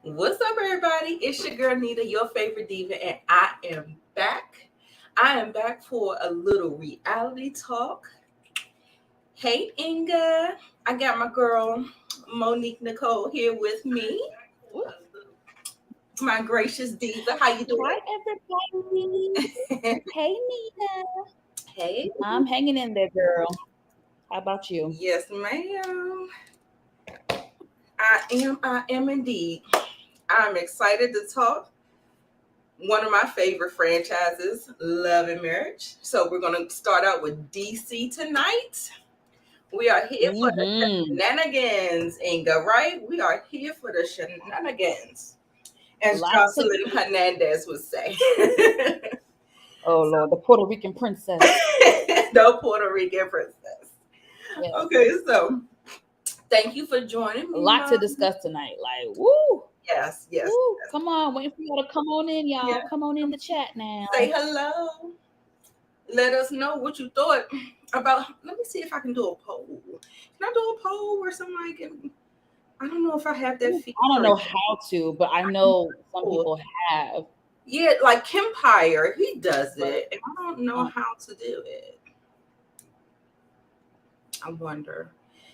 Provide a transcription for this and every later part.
What's up, everybody? It's your girl Nita, your favorite diva, and I am back. I am back for a little reality talk. Hey, Inga. I got my girl Monique Nicole here with me. Ooh. My gracious diva, how you Hi, doing? everybody. Hey, Nina. Hey. I'm hanging in there, girl. How about you? Yes, ma'am. I am indeed. I'm excited to talk one of my favorite franchises, Love and Marriage. So we're going to start out with DC tonight. We are here for the Mm-hmm. shenanigans, Inga, right? We are here for the shenanigans, as Lots to Jocelyn Hernandez would say. Oh, Lord, the Puerto Rican princess. No Puerto Rican princess. Yes. Okay, so thank you for joining A me, lot to Mom. discuss tonight. Like, woo, Yes, yes, woo. yes. Come on. Waiting for y'all to come on in, Yeah. y'all. Come on in the chat now. Say hello. Let us know what you thought about. Let me see if I can do a poll. Can I do a poll where somebody can? I don't know if I have that I don't feature. know how to, but I know some people have. Yeah, like Kempire, he does But it, and I don't know how to do it. I wonder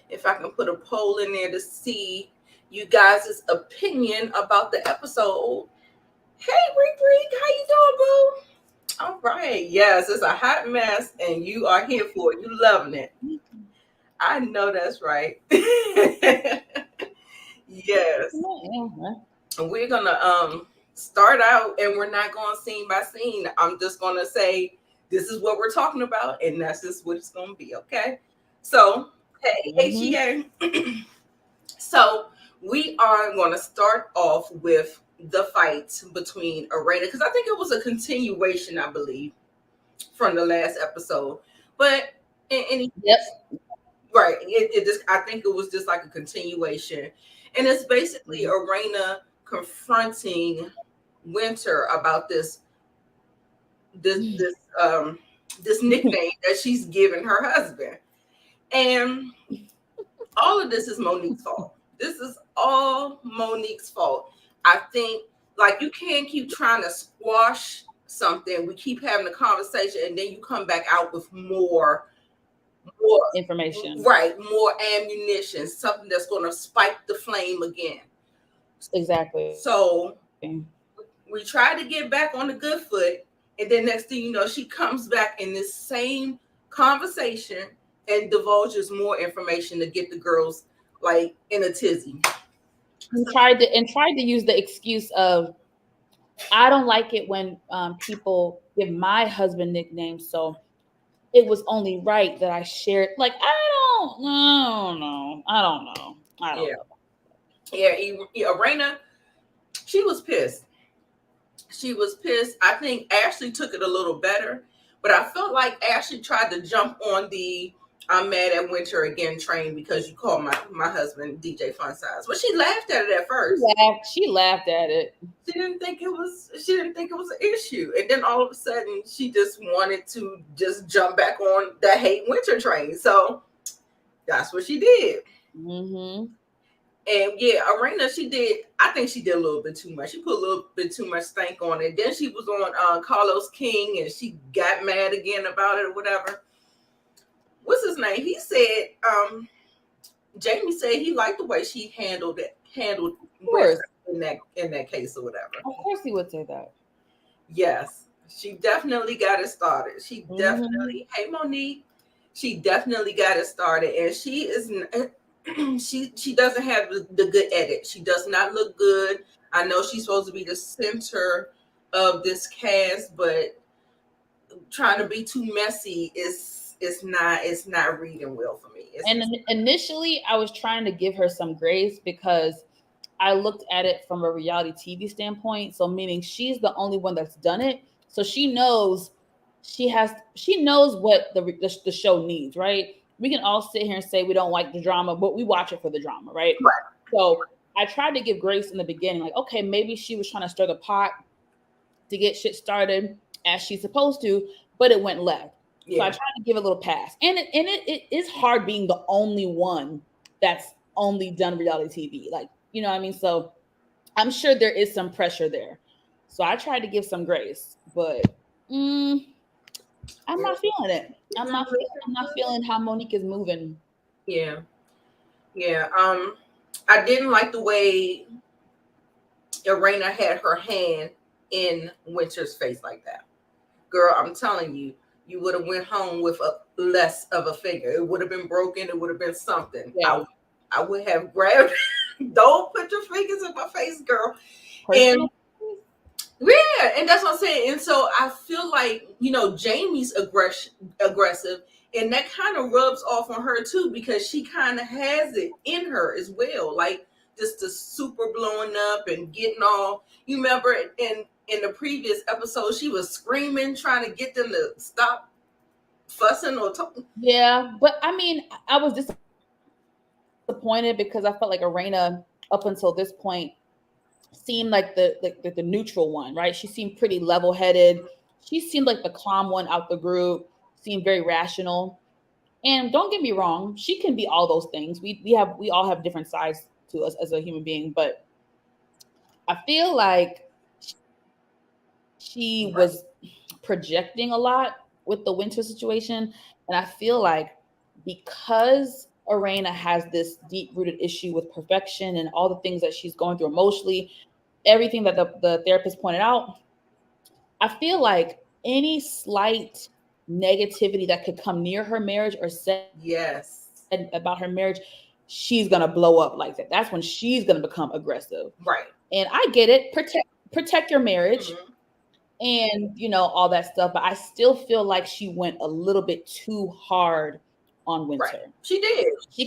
if I can put a poll in there to see you guys' opinion about the episode. Hey, Rick, how you doing, boo? All right, yes, it's a hot mess, and you are here for it. You loving it. I know that's right. Yes. yeah. And we're gonna start out, and we're not going scene by scene. I'm just gonna say this is what we're talking about, and that's just what it's gonna be. Okay. So hey, Mm-hmm. HEA. So we are going to start off with the fight between Arena, because I think it was a continuation, I believe, from the last episode. But in any Yep. right, it just, I think it was just like a continuation, and it's basically Mm-hmm. Arena confronting Winter about this this nickname that she's given her husband, and all of this is Monique's fault. This is all Monique's fault. I think, like, you can't keep trying to squash something. We keep having a conversation, and then you come back out with more, Information. right, more ammunition, something that's going to spike the flame again. Exactly. So we tried to get back on the good foot, and then next thing you know, she comes back in this same conversation and divulges more information to get the girls like in a tizzy. And tried to use the excuse of I don't like it when people give my husband nicknames, so it was only right that I shared. Like I don't know. I don't know. I don't Yeah, know. yeah. Raina, she was pissed. She was pissed. I think Ashley took it a little better, but I felt like Ashley tried to jump on the "I'm mad at Winter again" train because you called my husband DJ Fun Size. But she laughed at it at first. She laughed at it. She didn't think it was an issue, and then all of a sudden she just wanted to just jump back on the hate Winter train. So that's what she did. Mm-hmm. And yeah, Arena, she did. I think she did a little bit too much. She put a little bit too much stank on it. Then she was on Carlos King, and she got mad again about it or whatever. What's his name? He said, Jamie said he liked the way she handled Of course. in that case or whatever. Of course he would say that. Yes, she definitely got it started. She Mm-hmm. definitely, hey Monique, she definitely got it started, and she is she doesn't have the good edit. She does not look good. I know she's supposed to be the center of this cast, but trying to be too messy is it's not reading well for me. And initially, I was trying to give her some grace because I looked at it from a reality TV standpoint. So meaning she's the only one that's done it. So she knows what the show needs, right? We can all sit here and say we don't like the drama, but we watch it for the drama, right? So I tried to give grace in the beginning, like, okay, maybe she was trying to stir the pot to get shit started as she's supposed to, but it went left. So I Yeah, tried to give a little pass. And it is hard being the only one that's only done reality TV. Like, you know what I mean? So I'm sure there is some pressure there. So I tried to give some grace, but I'm not feeling it. I'm not feeling how Monique is moving. Yeah. Yeah. I didn't like the way Irena had her hand in Winter's face like that. Girl, I'm telling you, you would have went home with a less of a finger. It would have been broken. It would have been something. Yeah. I would have grabbed. Don't put your fingers in my face, girl. Personal. And yeah, and that's what I'm saying. And so I feel like, Jamie's aggressive, and that kind of rubs off on her too, because she kind of has it in her as well. Like just the super blowing up and getting all, you remember in the previous episode, she was screaming, trying to get them to stop fussing or talking. Yeah, but I mean, I was disappointed because I felt like Irena, up until this point, seemed like the neutral one, right? She seemed pretty level-headed. She seemed like the calm one out the group, seemed very rational. And don't get me wrong, she can be all those things. We all have different sides to us as a human being, but I feel like she was projecting a lot with the Winter situation. And I feel like because Irena has this deep-rooted issue with perfection and all the things that she's going through emotionally, everything that the therapist pointed out, I feel like any slight negativity that could come near her marriage or said about her marriage, she's gonna blow up like that. That's when she's gonna become aggressive. Right. And I get it. Protect your marriage. Mm-hmm. And all that stuff, but I still feel like she went a little bit too hard on Winter. Right. She did. She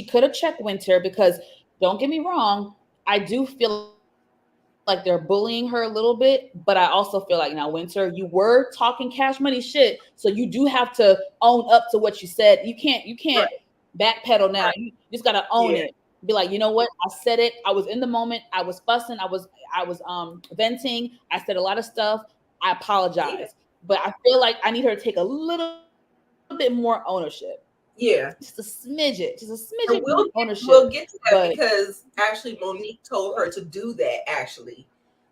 could have checked Winter, because don't get me wrong, I do feel like they're bullying her a little bit, but I also feel like, now, Winter, you were talking Cash Money shit, so you do have to own up to what you said. You can't Right. backpedal now. Right. You just gotta own it. Be like, you know what? I said it. I was in the moment. I was fussing. I was venting. I said a lot of stuff. I apologize. But I feel like I need her to take a little bit more ownership. Yeah. Just a smidget. Ownership. We'll get to that, because actually Monique told her to do that, actually.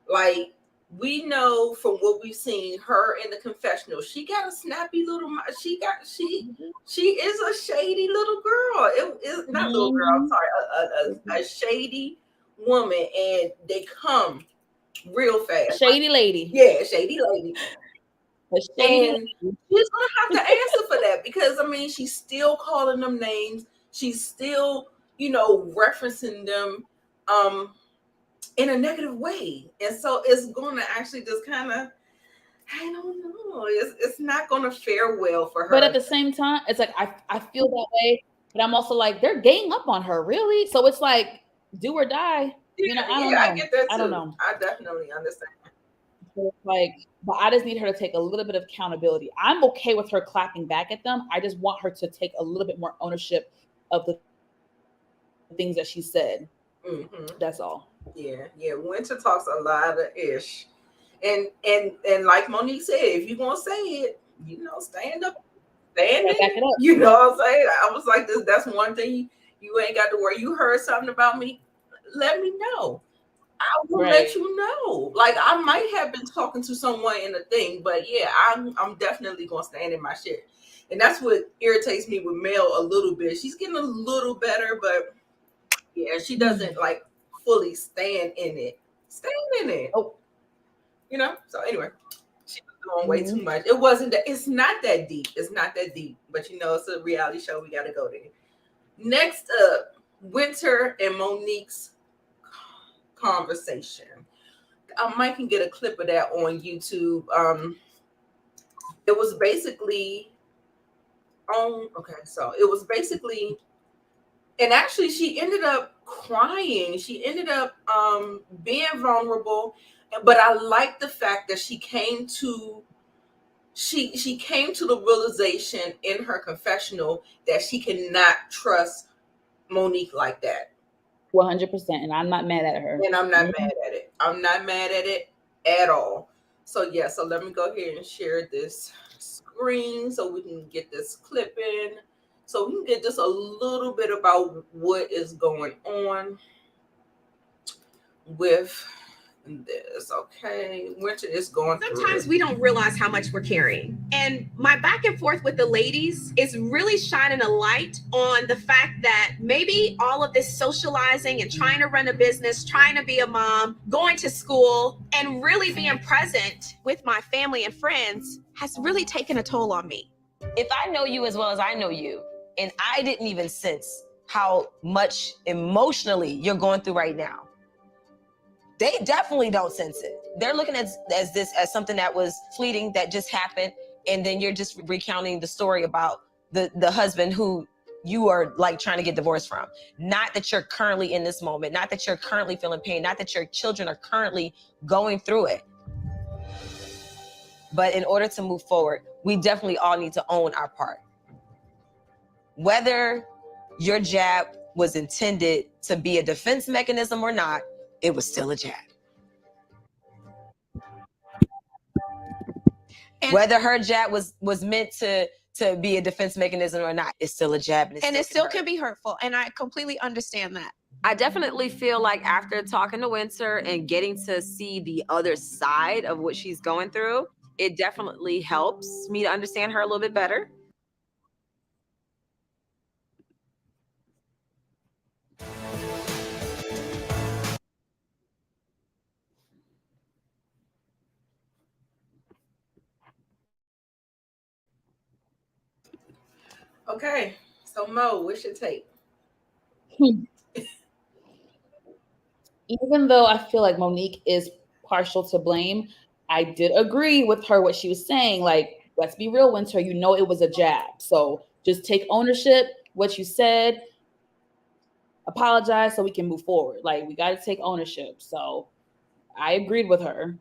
Like, we know from what we've seen her in the confessional, she got a snappy little, she is a shady little girl. It is not little girl, I'm sorry, a shady woman, and they come real fast. Shady lady. Yeah, shady lady. And she's gonna have to answer for that, because I mean, she's still calling them names. She's still, referencing them in a negative way. And so it's gonna actually just kind of, I don't know, it's not gonna fare well for her. But at the same time, it's like I feel that way, but I'm also like, they're ganging up on her, really? So it's like, do or die. Yeah, I don't know. I get that too. I don't know. I definitely understand. Like, but I just need her to take a little bit of accountability. I'm okay with her clapping back at them. I just want her to take a little bit more ownership of the things that she said. Mm-hmm. That's all. Yeah. Winter talks a lot of ish, and like Monique said, if you're gonna say it, stand up, stand back it up. You know what I'm saying? I was like, that's one thing you ain't got to worry. You heard something about me, let me know. I will let you know. Like, I might have been talking to someone in a thing, but yeah, I'm definitely gonna stand in my shit. And that's what irritates me with Mel a little bit. She's getting a little better, but yeah, she doesn't like fully stand in it. Oh, So anyway, she was doing way too much. It wasn't that. It's not that deep. But it's a reality show. We got to go there. Next up, Winter and Monique's conversation. I might can get a clip of that on YouTube. It was basically and actually she ended up crying. She ended up being vulnerable, but I like the fact that she came to the realization in her confessional that she cannot trust Monique like that. 100%, and I'm not mad at her. And I'm not mad at it. I'm not mad at it at all. So let me go ahead and share this screen so we can get this clip in. So we can get just a little bit about what is going on. with this. Okay, winter is going through. Sometimes we don't realize how much we're carrying. And my back and forth with the ladies is really shining a light on the fact that maybe all of this socializing and trying to run a business, trying to be a mom, going to school, and really being present with my family and friends has really taken a toll on me. If I know you as well as I know you, and I didn't even sense how much emotionally you're going through right now, they definitely don't sense it. They're looking at this as something that was fleeting, that just happened, and then you're just recounting the story about the husband who you are like trying to get divorced from. Not that you're currently in this moment, not that you're currently feeling pain, not that your children are currently going through it. But in order to move forward, we definitely all need to own our part. Whether your jab was intended to be a defense mechanism or not, it was still a jab. And whether her jab was meant to be a defense mechanism or not, it's still a jab. And it still can be hurtful. And I completely understand that. I definitely feel like after talking to Winter and getting to see the other side of what she's going through, it definitely helps me to understand her a little bit better. Okay, so Mo, what's your take? Even though I feel like Monique is partial to blame, I did agree with her what she was saying. Like, let's be real, Winter, you know it was a jab. So just take ownership, what you said, apologize so we can move forward. Like, we got to take ownership. So I agreed with her.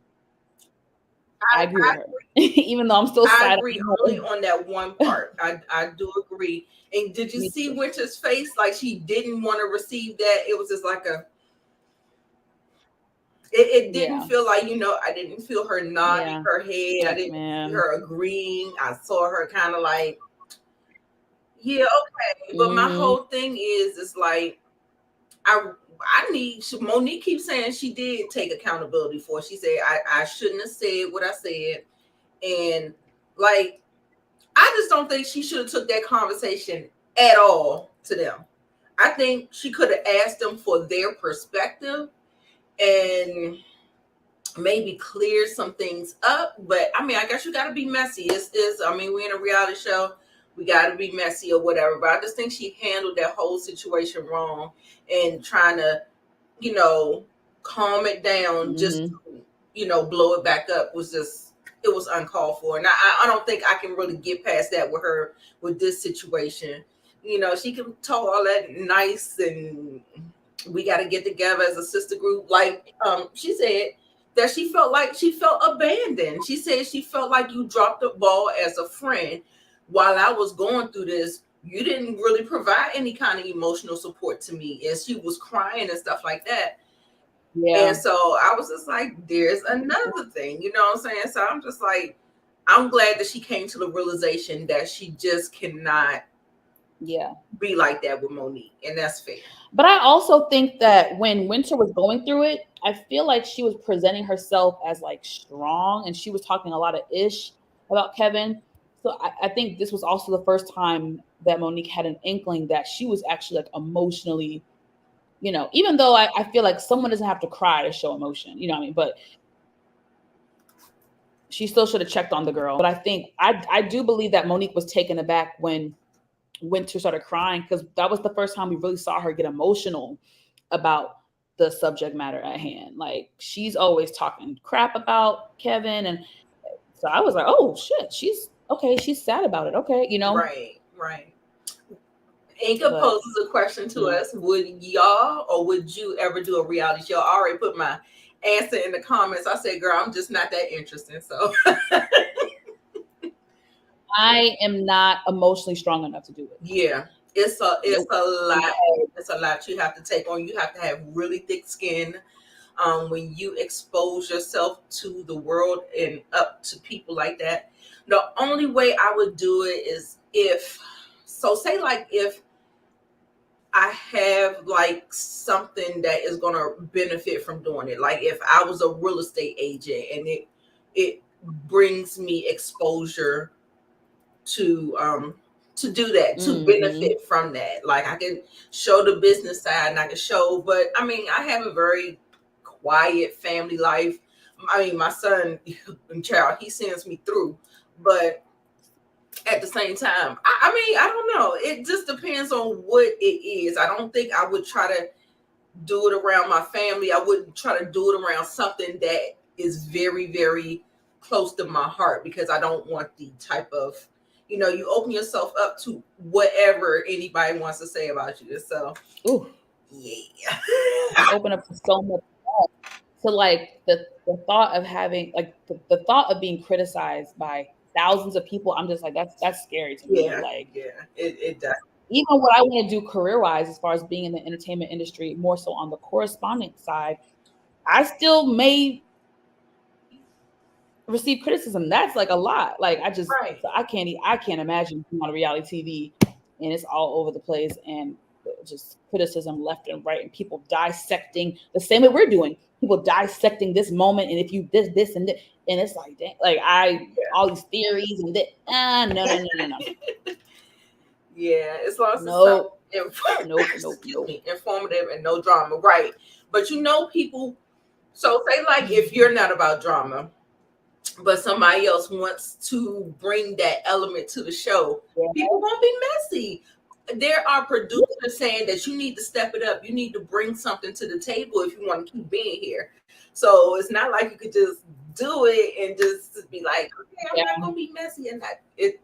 I agree with her. Even though I'm still I agree only on that one part. I do agree. And did you see Winter's face? Like, she didn't want to receive that. It was just like a, it didn't feel like, I didn't feel her nodding her head. I didn't see her agreeing. I saw her kind of like, yeah, okay. But my whole thing is like, Monique keeps saying she did take accountability for it. She said, I shouldn't have said what I said. And like, I just don't think she should have took that conversation at all to them. I think she could have asked them for their perspective and maybe clear some things up. But I mean, I guess you got to be messy. We're in a reality show. We got to be messy or whatever. But I just think she handled that whole situation wrong and trying to, calm it down just to, blow it back up was just, it was uncalled for. And I don't think I can really get past that with her with this situation. She can talk all that nice and we got to get together as a sister group. Like she said that she felt abandoned. She said she felt like you dropped the ball as a friend. While I was going through this, you didn't really provide any kind of emotional support to me. And she was crying and stuff like that. Yeah. And so I was just like, there's another thing, you know what I'm saying? So I'm just like, I'm glad that she came to the realization that she just cannot be like that with Monique. And that's fair. But I also think that when Winter was going through it, I feel like she was presenting herself as like strong and she was talking a lot of ish about Kevin. So I think this was also the first time that Monique had an inkling that she was actually like emotionally, even though I feel like someone doesn't have to cry to show emotion, you know what I mean? But she still should have checked on the girl. But I think I do believe that Monique was taken aback when Winter started crying because that was the first time we really saw her get emotional about the subject matter at hand. Like she's always talking crap about Kevin. And so I was like, oh shit, she's sad about it. Okay. Right. Inka poses a question to us. Would y'all or would you ever do a reality show? I already put my answer in the comments. I said, girl, I'm just not that interesting. So I am not emotionally strong enough to do it. Yeah. It's a lot. It's a lot you have to take on. You have to have really thick skin. When you expose yourself to the world and up to people like that. The only way I would do it is if I have like something that is going to benefit from doing it. Like if I was a real estate agent and it brings me exposure to do that, to benefit from that. Like I can show the business side and I can show, but I mean, I have a very quiet family life. I mean, my son and child, he sends me through, but at the same time, I mean, I don't know. It just depends on what it is. I don't think I would try to do it around my family. I wouldn't try to do it around something that is very, very close to my heart, because I don't want the type of, you know, you open yourself up to whatever anybody wants to say about you. So, ooh, yeah. I open up to so much. So like the thought of having like the thought of being criticized by thousands of people, I'm just like, that's scary to me. Yeah, Like, yeah, it does. even what I want to do career wise, as far as being in the entertainment industry, more so on the correspondent side, I still may receive criticism. That's like a lot. Like Right. I can't imagine being on reality TV and it's all over the place and just criticism left and right and people dissecting the same way we're doing. People dissecting this moment, and if you this and this, and it's like, dang, like all these theories and that. No. Yeah, as long as Nope. it's informative and no drama, right? But you know, people. So say like if you're not about drama, but somebody else wants to bring that element to the show, people won't be messy. There are producers saying that you need to step it up. You need to bring something to the table if you want to keep being here. So it's not like you could just do it and just be like, okay, I'm not gonna be messy, and that it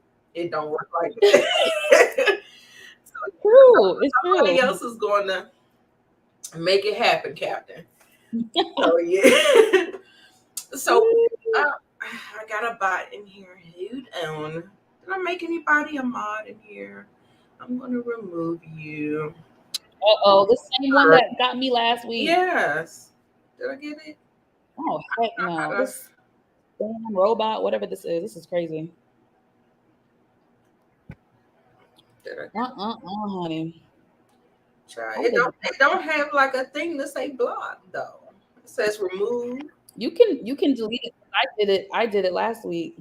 don't work like that. True. It's Somebody true. else is going to make it happen, Captain. So yeah. So I got a bot in here. Hold on. Did I make anybody a mod in here? I'm going to remove you. The same one that got me last week. Yes. Did I get it? Oh heck no! This damn robot, whatever this is crazy. Honey. Try. It don't have like a thing to say block though. It says remove. You can delete it. I did it last week.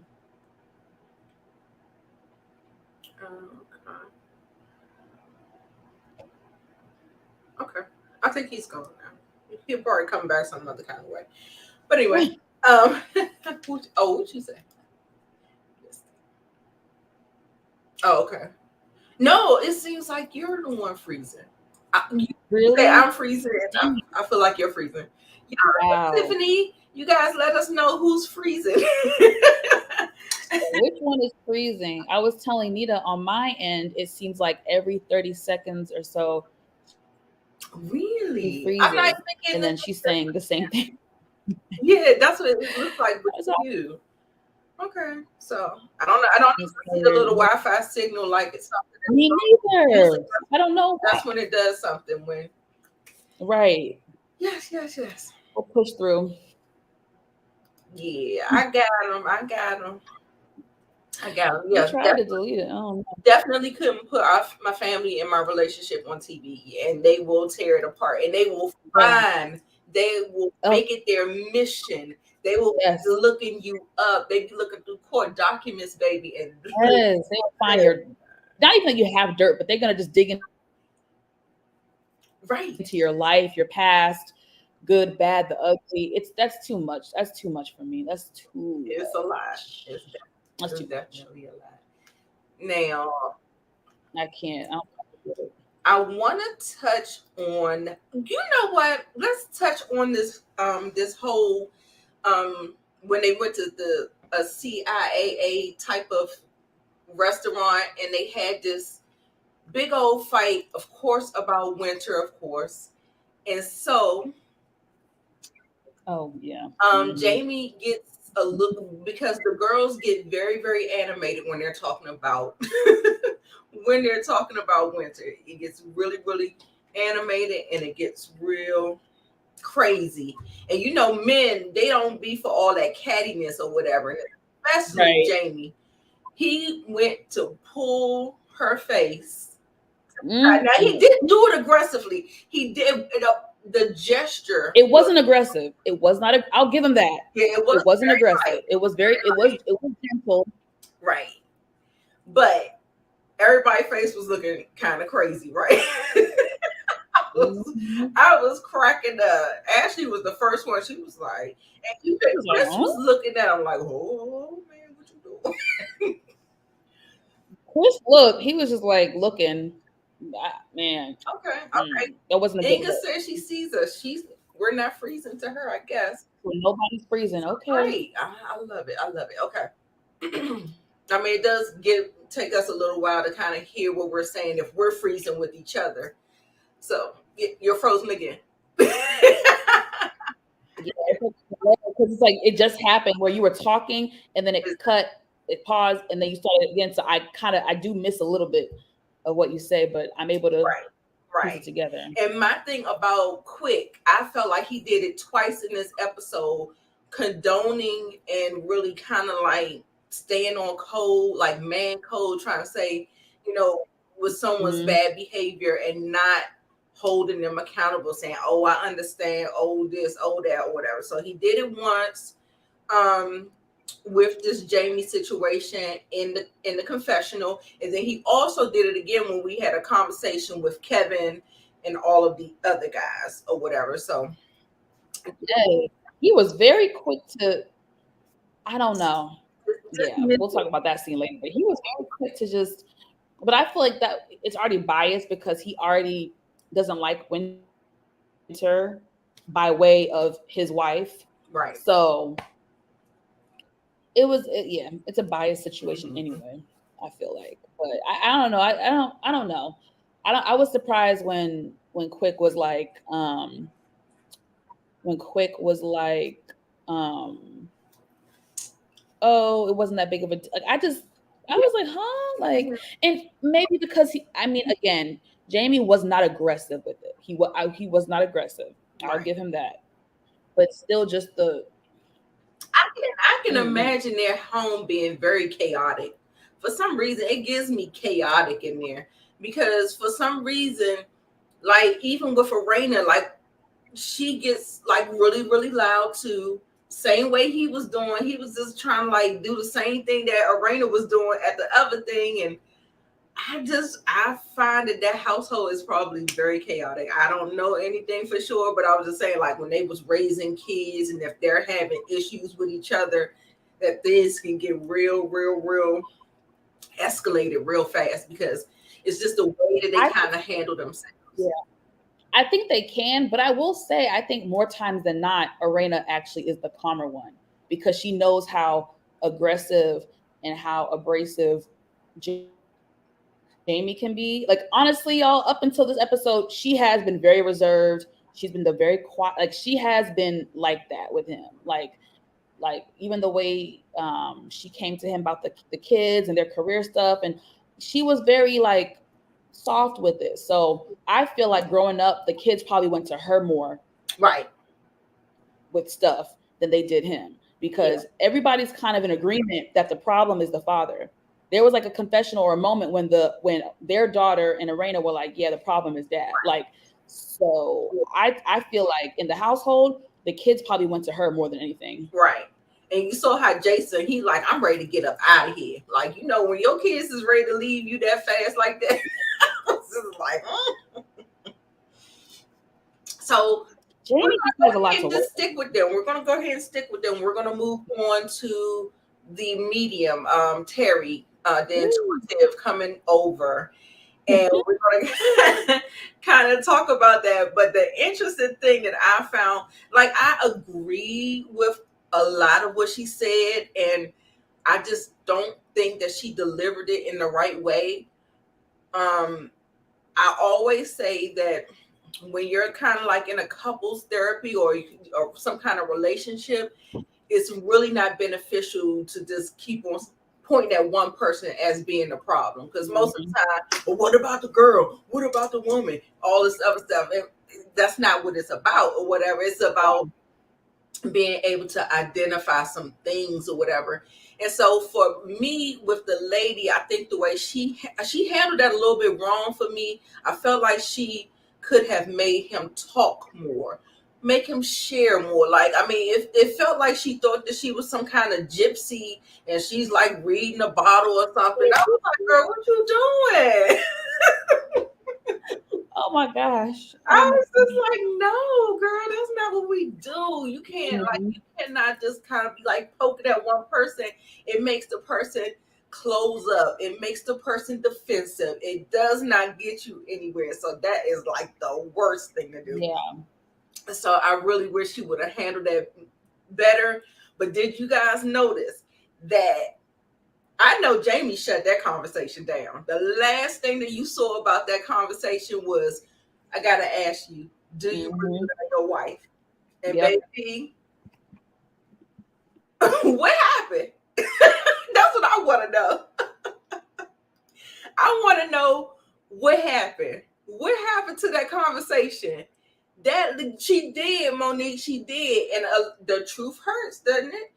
Okay. I think he's gone now. He'll probably come back some other kind of way. But anyway, what'd you say? Oh, okay. No, it seems like you're the one freezing. Really? I'm freezing. I feel like you're freezing. Wow. Tiffany, you guys let us know who's freezing. Which one is freezing? I was telling Nita on my end, it seems like every 30 seconds or so. Really? Freezes, I'm not thinking, and then she's saying the same thing. Yeah, that's what it looks like with you. Okay, so I don't see the little Wi-Fi signal like it's something. Me neither. I don't know. That's when it does something. When right. Yes. We'll push through. Yeah, I got them. Yeah, I tried to delete it. Definitely couldn't put my family and my relationship on TV, and they will tear it apart, and they will find. They will make it their mission. They will be looking you up. They be looking through court documents, baby, and they will find your. Not even that you have dirt, but they're gonna just dig into your life, your past, good, bad, the ugly. That's too much. That's too much for me. That's too. It's a lot. That's definitely a lot. Now, I can't. I want to touch on. You know what? Let's touch on this. This whole. When they went to a CIAA type of restaurant, and they had this big old fight, of course, about winter, of course, and so. Oh yeah. Jamie gets a look because the girls get very, very animated when they're talking about winter. It gets really, really animated, and it gets real crazy. And you know, men, they don't be for all that cattiness or whatever. Especially Jamie. He went to pull her face Now he didn't do it aggressively. He did the gesture. It wasn't aggressive. It was not. I'll give him that. Yeah, it wasn't aggressive. Light. It was very. It was gentle. Right. But everybody's face was looking kind of crazy, right? I was cracking up. Ashley was the first one. She was like, and Chris was looking at him like, oh man, what you doing? Chris, look, he was just like looking. Man. Okay. That wasn't a good Inga says she sees us. We're not freezing to her, I guess. Well, nobody's freezing. Okay. Great. I love it. Okay. I mean, it does take us a little while to kind of hear what we're saying if we're freezing with each other. So you're frozen again. Yeah, because it's like it just happened where you were talking and then it cut, it paused, and then you started again. So I do miss a little bit of what you say, but I'm able to piece it together. And my thing about Quick, I felt like he did it twice in this episode, condoning and really kind of like staying on code, like man code, trying to say, with someone's bad behavior and not holding them accountable, saying, oh, I understand, oh, this, oh, that, or whatever. So he did it once with this Jamie situation in the confessional, and then he also did it again when we had a conversation with Kevin and all of the other guys or whatever. So he was very quick to, I don't know. Yeah, we'll talk about that scene later. But he was very quick to just, but I feel like that it's already biased because he already doesn't like Winter by way of his wife. Right. So it's a biased situation anyway, I feel like. But I don't know. I don't know. I was surprised when Quick was like, oh, it wasn't that big of a, like, I was like, huh? Like, and maybe because again, Jamie was not aggressive with it. He was not aggressive. I'll give him that. But still just I can imagine their home being very chaotic. For some reason, it gives me chaotic in there because for some reason, like even with Arena, like she gets like really, really loud too. Same way he was doing. He was just trying to like do the same thing that Arena was doing at the other thing. And I find that household is probably very chaotic. I don't know anything for sure, but I was just saying, like when they was raising kids and if they're having issues with each other, that things can get real escalated real fast because it's just the way that they kind of handle themselves. Yeah. I think they can, but I will say, I think more times than not, Arena actually is the calmer one because she knows how aggressive and how abrasive Jamie can be. Like, honestly, y'all, up until this episode, she has been very reserved. She's been the very quiet. Like, she has been like that with him. Like even the way she came to him about the kids and their career stuff, and she was very like soft with it. So I feel like growing up, the kids probably went to her more, right, with stuff than they did him because everybody's kind of in agreement that the problem is the father. There was like a confessional or a moment when their daughter and Arena were like, yeah, the problem is dad. Like, so I feel like in the household, the kids probably went to her more than anything. Right. And you saw how Jason, he like, I'm ready to get up out of here. Like, when your kids is ready to leave you that fast like that, it's like, So Jamie has a lot to just stick with them. We're gonna go ahead and stick with them. We're gonna move on to the medium, Terry, the intuitive coming over. And we're going to kind of talk about that. But the interesting thing that I found, like, I agree with a lot of what she said. And I just don't think that she delivered it in the right way. I always say that when you're kind of like in a couples therapy or some kind of relationship, it's really not beneficial to just keep on pointing at one person as being the problem, because most of the time, well, what about the girl? What about the woman? All this other stuff. And that's not what it's about or whatever. It's about being able to identify some things or whatever. And so for me, with the lady, I think the way she handled that a little bit wrong for me. I felt like she could have made him talk more, make him share more. Like, I mean, it felt like she thought that she was some kind of gypsy and she's like reading a bottle or something. I was like, girl, what you doing? Oh my gosh. I was just like, no, girl, that's not what we do. You can't, like, Mhm. you cannot just kind of be like poking at one person. It makes the person close up. It makes the person defensive. It does not get you anywhere. So that is like the worst thing to do. Yeah. So I really wish she would have handled that better. But did you guys notice that? I know Jamie shut that conversation down. The last thing that you saw about that conversation was, I gotta ask you, do you really love your wife? And baby, what happened? That's what I want to know. I want to know what happened. What happened to that conversation? That she did, Monique. She did, and the truth hurts, doesn't it?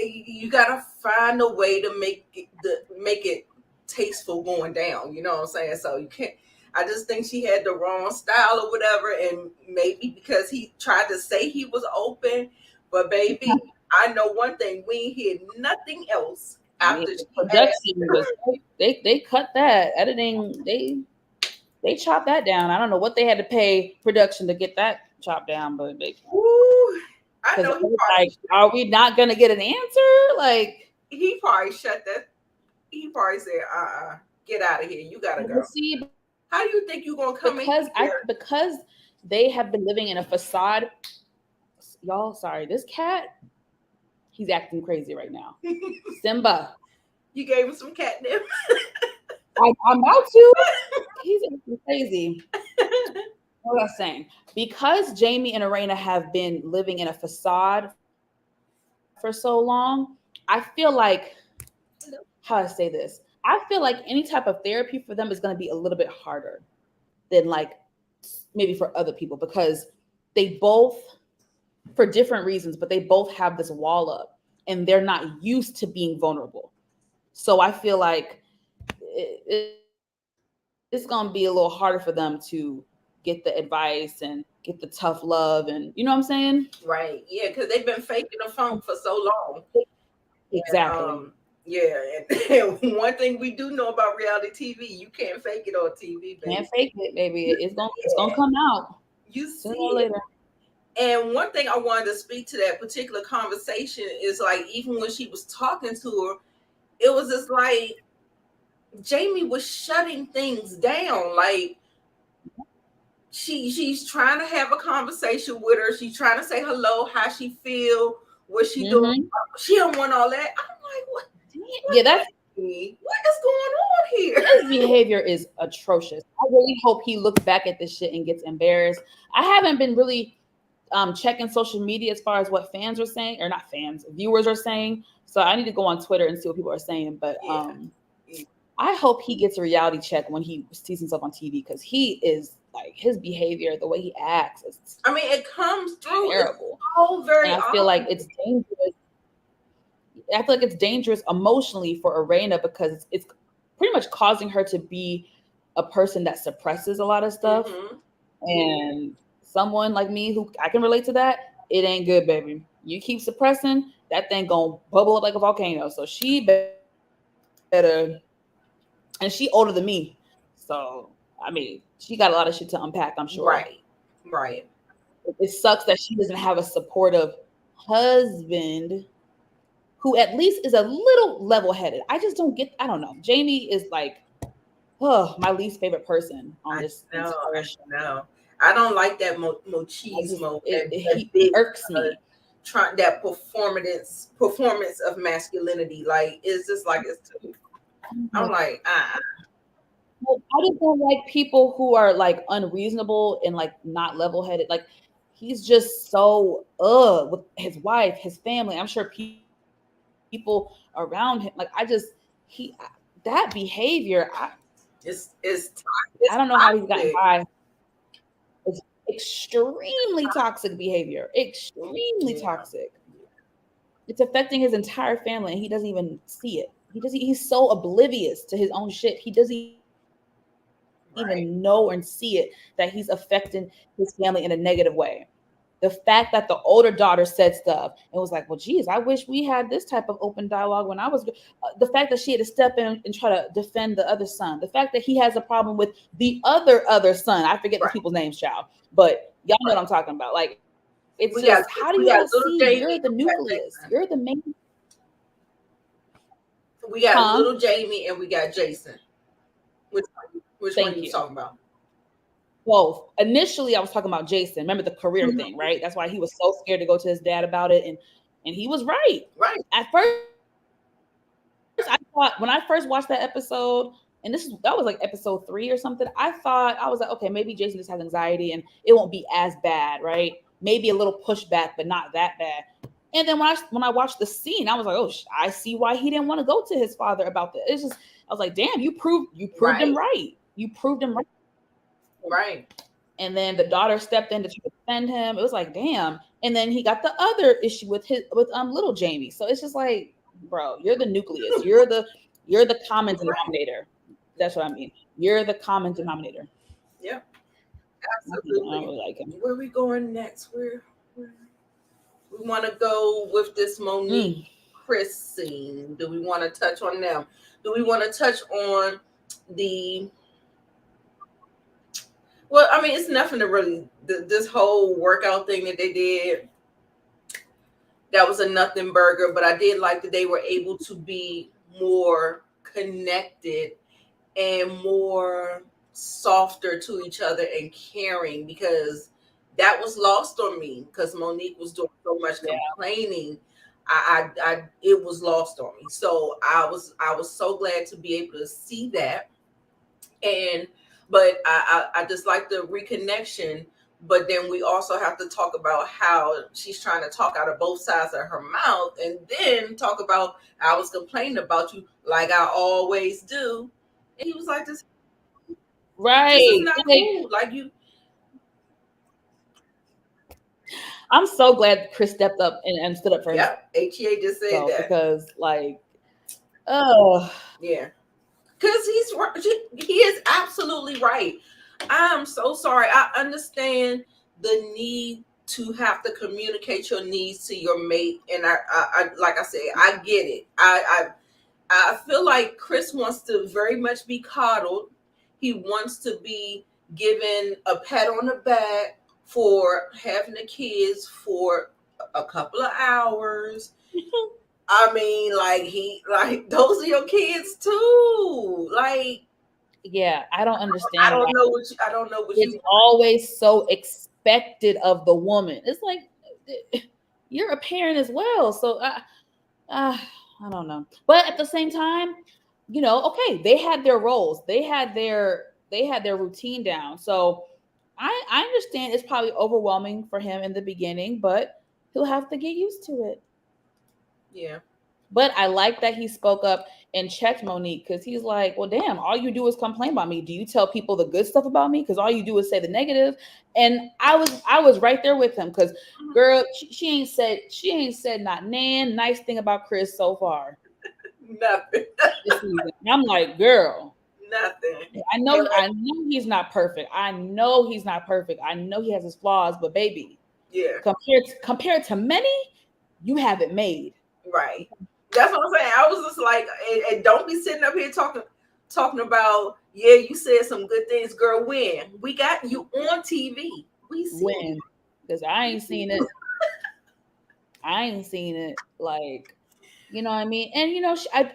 You gotta find a way to make it tasteful going down. You know what I'm saying? So you can't. I just think she had the wrong style or whatever, and maybe because he tried to say he was open, but baby, I know one thing: we ain't hear nothing else after the production was they cut that editing. They chopped that down. I don't know what they had to pay production to get that chopped down, but I know like, are we not gonna get an answer? Like, he probably shut that. He probably said, get out of here. You gotta go. See, how do you think you're gonna come in here? Because they have been living in a facade. Y'all, sorry, this cat, he's acting crazy right now. Simba. You gave him some catnip. I'm about to. He's acting crazy. What was I saying? Because Jamie and Arena have been living in a facade for so long, I feel like, how do I say this? I feel like any type of therapy for them is going to be a little bit harder than like maybe for other people, because they both, for different reasons, but they both have this wall up and they're not used to being vulnerable. So I feel like it's going to be a little harder for them to get the advice and get the tough love, and you know what I'm saying? Right. Yeah, because they've been faking the funk for so long. Exactly. And one thing we do know about reality TV, you can't fake it on TV, baby. Can't fake it, baby. It's gonna come out. You sooner see or later. And one thing I wanted to speak to that particular conversation is like, even when she was talking to her, it was just like Jamie was shutting things down. Like she's trying to have a conversation with her. She's trying to say hello, how she feel, what she doing. She don't want all that. I'm like, what? Yeah, that's what is going on here? His behavior is atrocious. I really hope he looks back at this shit and gets embarrassed. I haven't been really checking social media as far as what fans are saying, or not fans, viewers are saying. So I need to go on Twitter and see what people are saying. But I hope he gets a reality check when he sees himself on TV, because he is like, his behavior, the way he acts, I mean, it comes through. Terrible. It's so very. And I feel like it's dangerous. I feel like it's dangerous emotionally for Arena, because it's pretty much causing her to be a person that suppresses a lot of stuff. And someone like me, who I can relate to that, it ain't good, baby. You keep suppressing, that thing gonna bubble up like a volcano. So she better, and she older than me. So, I mean, she got a lot of shit to unpack, I'm sure. Right. It sucks that she doesn't have a supportive husband who at least is a little level-headed. I just don't get, I don't know. Jamie is like, my least favorite person on this. No, I don't like that machismo. He irks me. That performance of masculinity. Like, it's just like, it's too. I'm like, Well, I just don't like people who are like unreasonable and like not level-headed. Like, he's just so with his wife, his family. I'm sure people around him. Like, that behavior. It's I don't know how he's gotten by. It's extremely toxic behavior. Extremely toxic. It's affecting his entire family, and he doesn't even see it. He's so oblivious to his own shit. He doesn't even know and see it, that he's affecting his family in a negative way. The fact that the older daughter said stuff and was like, well, geez, I wish we had this type of open dialogue when I was, the fact that she had to step in and try to defend the other son, the fact that he has a problem with the other son. I forget the people's names, child, but y'all know what I'm talking about. Like, it's just, how do y'all see you're the nucleus? You're the main. We got little Jamie and we got Jason. Which one are you talking about? Well, initially I was talking about Jason. Remember the career thing, right? That's why he was so scared to go to his dad about it, and he was right. Right. At first, I thought, when I first watched that episode, and that was like episode 3 or something, I was like, okay, maybe Jason just has anxiety and it won't be as bad, right? Maybe a little pushback, but not that bad. And then when I watched the scene, I was like, oh, I see why he didn't want to go to his father about this. It's just, I was like, damn, you proved him right. You proved him right. Right. And then the daughter stepped in to defend him. It was like, damn. And then he got the other issue with little Jamie. So it's just like, bro, you're the nucleus. You're the common denominator. That's what I mean. You're the common denominator. Yeah. Absolutely. I really like him. Where are we going next? We want to go with this Monique Chris scene. Do we want to touch on them? Do we want to touch on the... Well, I mean, it's nothing to really, this whole workout thing that they did, that was a nothing burger, but I did like that they were able to be more connected and more softer to each other and caring, because that was lost on me, because Monique was doing so much complaining. It was lost on me. So I was so glad to be able to see that. But I just like the reconnection. But then we also have to talk about how she's trying to talk out of both sides of her mouth, and then talk about, I was complaining about you like I always do. And he was like, this is not cool. Like, you. I'm so glad Chris stepped up and stood up for him. HEA just said that. Because, like, oh. Yeah. Because he is absolutely right. I'm so sorry. I understand the need to have to communicate your needs to your mate, and I like I said, I get it. I feel like Chris wants to very much be coddled. He wants to be given a pat on the back for having the kids for a couple of hours. I mean, like those are your kids too. Like, yeah, I don't understand. I don't know what it's always so expected of the woman. It's like, you're a parent as well. So I don't know. But at the same time, okay, they had their roles. They had their routine down. So I understand it's probably overwhelming for him in the beginning, but he'll have to get used to it. Yeah. But I like that he spoke up and checked Monique, because he's like, well, damn, all you do is complain about me. Do you tell people the good stuff about me? Because all you do is say the negative. And I was right there with him, because girl, she ain't said not nan nice thing about Chris so far. Nothing. I'm like, girl. Nothing. I know he's not perfect. I know he's not perfect. I know he has his flaws, but baby, yeah. Compared to many, you have it made. Right. That's what I'm saying. I was just like, and don't be sitting up here talking about, yeah, you said some good things, girl. When we got you on TV, we see when, because I ain't seen it. I ain't seen it. Like, you know what I mean? And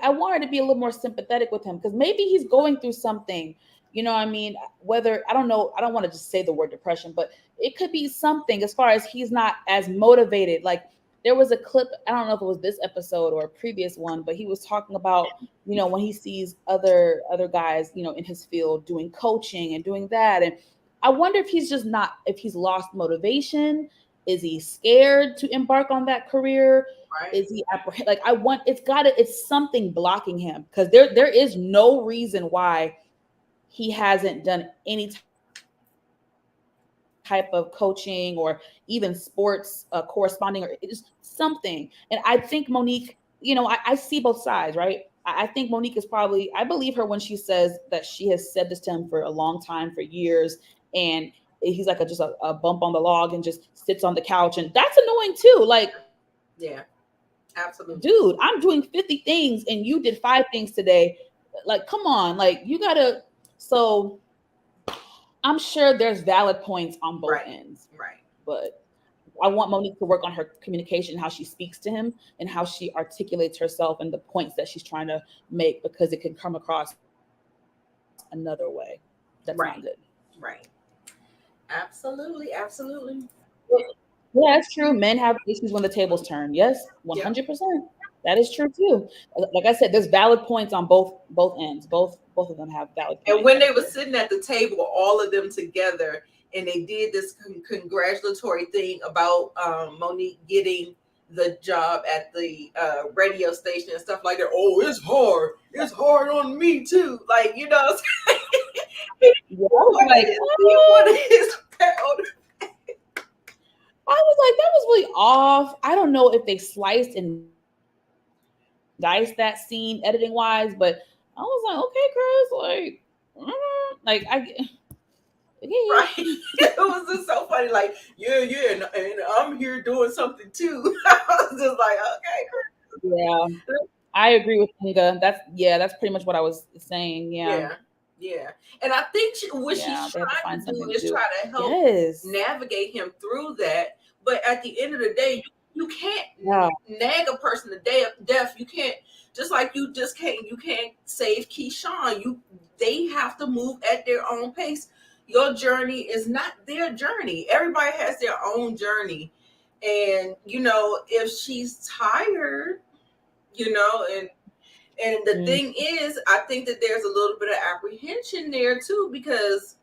I want her to be a little more sympathetic with him, because maybe he's going through something. You know what I mean? Whether, I don't know, I don't want to just say the word depression, but it could be something as far as he's not as motivated. Like, there was a clip, I don't know if it was this episode or a previous one, but he was talking about, when he sees other guys, in his field doing coaching and doing that. And I wonder if he's lost motivation. Is he scared to embark on that career? Right. Is he it's something blocking him, because there is no reason why he hasn't done any type of coaching or even sports corresponding or just something. And I think Monique, I see both sides, right? I think Monique is probably, I believe her when she says that she has said this to him for a long time, for years, and he's like just a bump on the log and just sits on the couch, and that's annoying too. Like, yeah, absolutely, dude, I'm doing 50 things and you did 5 things today. Like, come on, like you gotta. So I'm sure there's valid points on both ends, right. but I want Monique to work on her communication, how she speaks to him and how she articulates herself and the points that she's trying to make, because it can come across another way. That's not good. Right. Absolutely. Yeah, that's true. Men have issues when the tables turn. Yes, 100%. That is true too. Like I said, there's valid points on both ends. Both of them have valid points. And when they were sitting at the table, all of them together, and they did this congratulatory thing about Monique getting the job at the radio station and stuff like that. Oh, it's hard. It's hard on me too. Like, yeah, I was like, that was really off. I don't know if they sliced and diced that scene editing wise, but I was like, okay, Chris, like I. Right. It was just so funny. Like, yeah, and I'm here doing something too. I was just like, okay, Chris. Yeah, I agree with Nita. That's pretty much what I was saying. Yeah. And I think what she's trying to do is try to help navigate him through that. But at the end of the day, you can't nag a person to death. You can't, just like you can't save Keyshawn. They have to move at their own pace. Your journey is not their journey. Everybody has their own journey. And, if she's tired, and the thing is, I think that there's a little bit of apprehension there too, because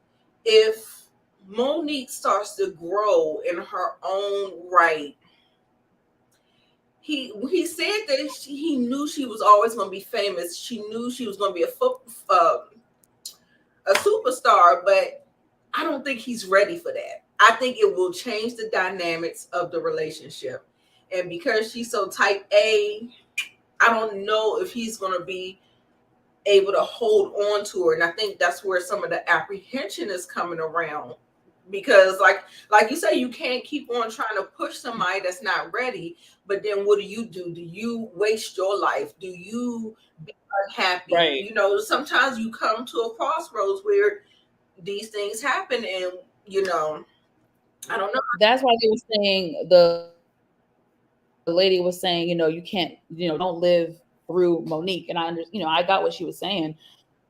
if Monique starts to grow in her own right, he said that he knew she was always going to be famous. She knew she was going to be a superstar, but I don't think he's ready for that. I think it will change the dynamics of the relationship. And because she's so type A, I don't know if he's going to be able to hold on to her. And I think that's where some of the apprehension is coming around. Because like you say, you can't keep on trying to push somebody that's not ready. But then what do? Do you waste your life? Do you be unhappy? Right. Sometimes you come to a crossroads where these things happen, and I don't know. That's why they were saying, the lady was saying, you can't, don't live through Monique. And I got what she was saying,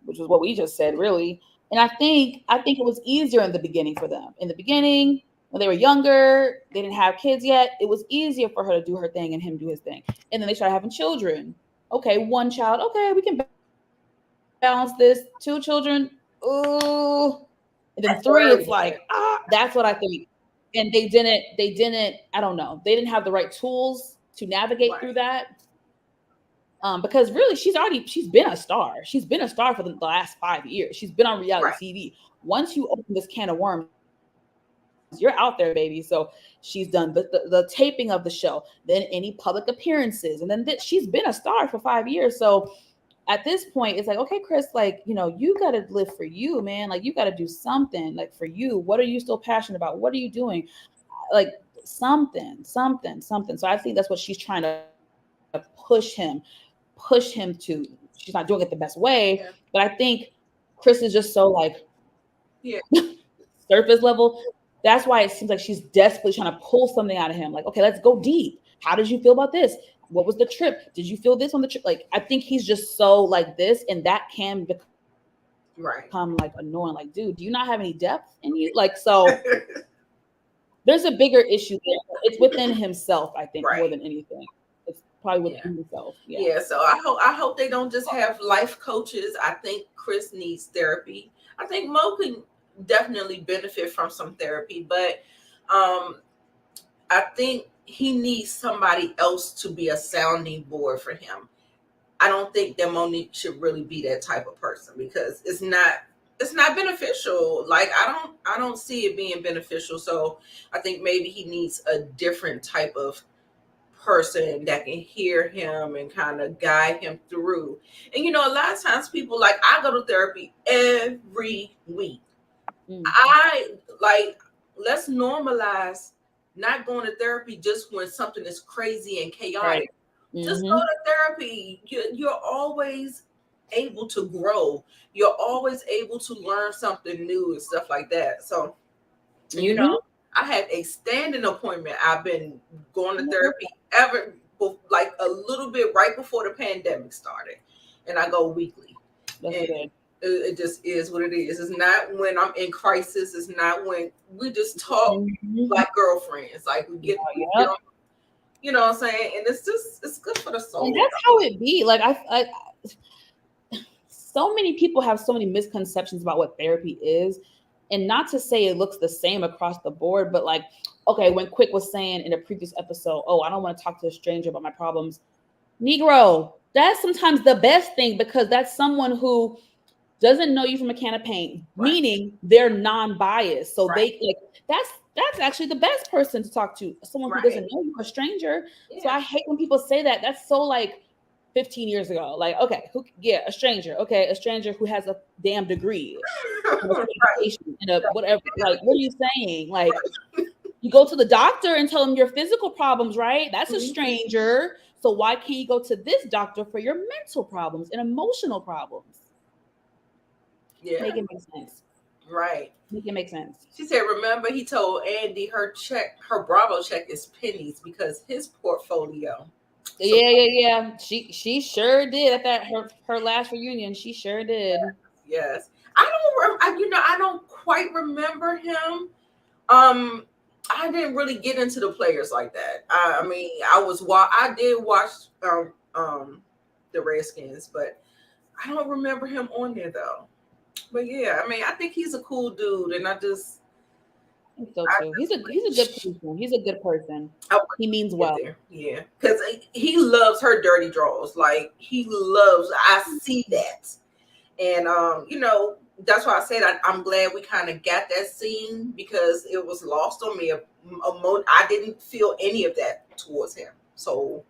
which was what we just said, really. And I think it was easier in the beginning for them. In the beginning, when they were younger, they didn't have kids yet. It was easier for her to do her thing and him do his thing. And then they started having children. Okay, 1 child. Okay, we can balance this. 2 children. Ooh. And then 3, it's like, that's what I think. And they didn't, I don't know. They didn't have the right tools to navigate through that. Because really, she's been a star. She's been a star for the last 5 years. She's been on reality TV. Once you open this can of worms, you're out there, baby. So she's done the taping of the show, then any public appearances. And then she's been a star for 5 years. So at this point, it's like, okay, Chris, like, you got to live for you, man. Like, you got to do something like for you. What are you still passionate about? What are you doing? Like something. So I think that's what she's trying to push him to. She's not doing it the best way, but I think Chris is just so like surface level. That's why it seems like she's desperately trying to pull something out of him. Like, okay, let's go deep. How did you feel about this? What was the trip? Did you feel this on the trip? Like, I think he's just so like this, and that can become like annoying. Like, dude, do you not have any depth in you? Like, so there's a bigger issue there. It's within himself, I think, more than anything. It's probably within himself. Yeah. So I hope they don't just have life coaches. I think Chris needs therapy. I think Mo can definitely benefit from some therapy, but I think he needs somebody else to be a sounding board for him. I don't think that Monique should really be that type of person, because it's not it's not beneficial. Like I don't see it being beneficial. So I think maybe he needs a different type of person that can hear him and kind of guide him through. And a lot of times people, like, I go to therapy every week. I like, let's normalize not going to therapy just when something is crazy and chaotic. Right. Just go to therapy. You're always able to grow. You're always able to learn something new and stuff like that. So, I had a standing appointment. I've been going to therapy ever, like a little bit right before the pandemic started, and I go weekly. That's and good. It just is what it is. It's not when I'm in crisis. It's not when we just talk like girlfriends. Like we get on, you know what I'm saying? And it's good for the soul. And that's how it be. Like I so many people have so many misconceptions about what therapy is. And not to say it looks the same across the board, but like, okay, when Quick was saying in a previous episode, oh, I don't want to talk to a stranger about my problems. Negro, that's sometimes the best thing, because that's someone who doesn't know you from a can of paint, meaning they're non-biased. So they like that's actually the best person to talk to, someone who doesn't know you, a stranger. So I hate when people say that. That's so like 15 years ago. Like, okay, a stranger. Okay, a stranger who has a damn degree. And whatever. Like, what are you saying? Like, you go to the doctor and tell them your physical problems, right? That's a stranger. So why can't you go to this doctor for your mental problems and emotional problems? Yeah. Make it make sense. Right. Make it make sense. She said, remember, he told Andy her Bravo check is pennies because his portfolio. Yeah. She sure did at that her last reunion. She sure did. Yes. I don't quite remember him. I didn't really get into the players like that. I mean, I did watch the Redskins, but I don't remember him on there though. But yeah, I mean, I think he's a cool dude, and I think so too. He's a good person. He's a good person. He means well. Yeah, because he loves her dirty draws. Like I see that, and that's why I said I'm glad we kind of got that scene, because it was lost on me. I didn't feel any of that towards him, so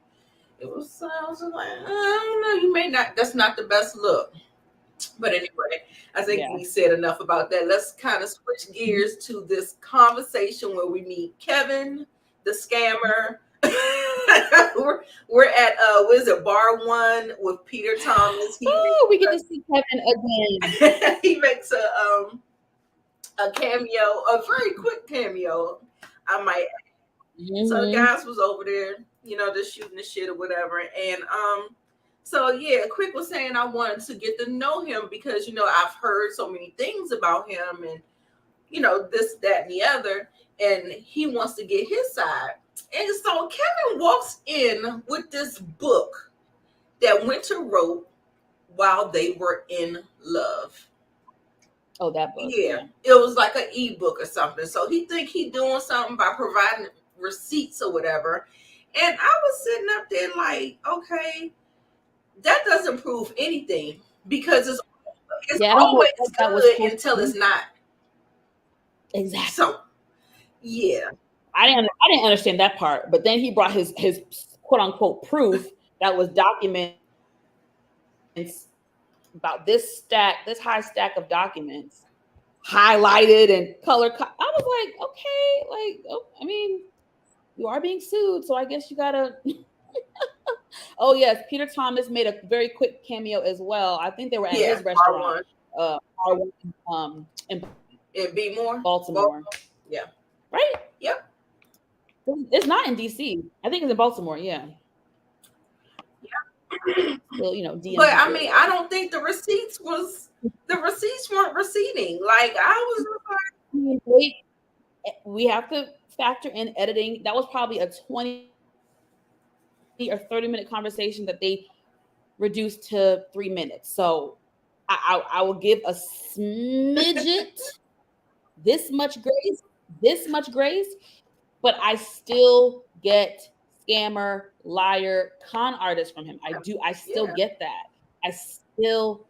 it was. I was like, I don't know. You may not. That's not the best look. But anyway, I think we said enough about that. Let's kind of switch gears to this conversation where we meet Kevin, the scammer. we're at what is it, bar 1 with Peter Thomas. We get to see Kevin again. He makes a cameo, a very quick cameo, I might add. So the guys was over there, just shooting the shit or whatever. And so yeah, Quick was saying I wanted to get to know him because I've heard so many things about him, and this, that, and the other, and he wants to get his side. And so Kevin walks in with this book that Winter wrote while they were in love. Oh, that book. Yeah. It was like an ebook or something. So he think he doing something by providing receipts or whatever. And I was sitting up there like, okay, that doesn't prove anything, because it's always good until it's not. Exactly. So, yeah. I didn't understand that part, but then he brought his quote unquote proof that was documents about this high stack of documents, highlighted and color. I was like, okay, I mean, you are being sued, so I guess you gotta. Oh yes, Peter Thomas made a very quick cameo as well. I think they were at his restaurant, R1, in Baltimore. Yeah. Right? Yep. It's not in DC. I think it's in Baltimore. Yeah. Well, DMV. But I mean, I don't think the receipts weren't receipting. Like I was like, we have to factor in editing. That was probably a 20 or 30-minute conversation that they reduced to 3 minutes. So I will give a smidget this much grace, but I still get scammer, liar, con artist from him. I still get that. I still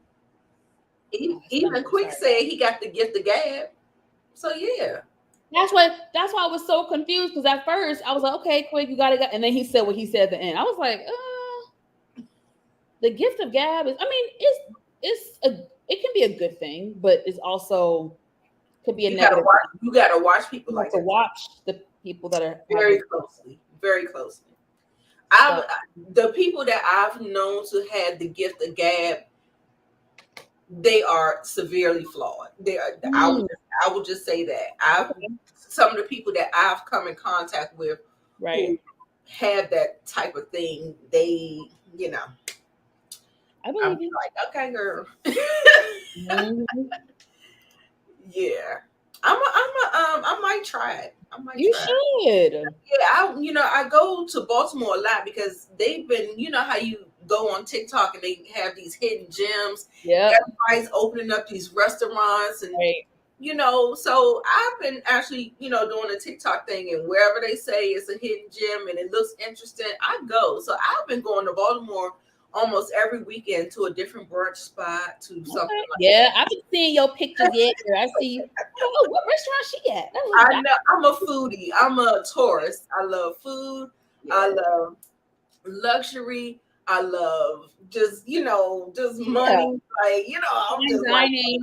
Even Quick said he got the gift of gab. So yeah. That's why I was so confused, because at first I was like, okay, Quick, you got it. And then he said what he said at the end. I was like, the gift of gab is, I mean, it can be a good thing, but it's also could be a negative. You gotta watch people like to watch the people that are very closely. The people that I've known to have the gift of gab, they are severely flawed. They are. I would just say that some of the people that I've come in contact with, who have that type of thing, they, you know, I'm like, okay, girl. Yeah, I might try it. You should. Yeah, I go to Baltimore a lot because they've been, you know how you go on TikTok and they have these hidden gems. Yeah, everybody's opening up these restaurants, and so I've been actually, doing a TikTok thing, and wherever they say it's a hidden gem and it looks interesting, I go. So I've been going to Baltimore almost every weekend to a different brunch spot, to something like that. I've been seeing your pictures yet. I see. Oh, what restaurant she at? I know. I'm a foodie. I'm a tourist. I love food. Yeah. I love luxury. I love just money. Like, I'm just dining.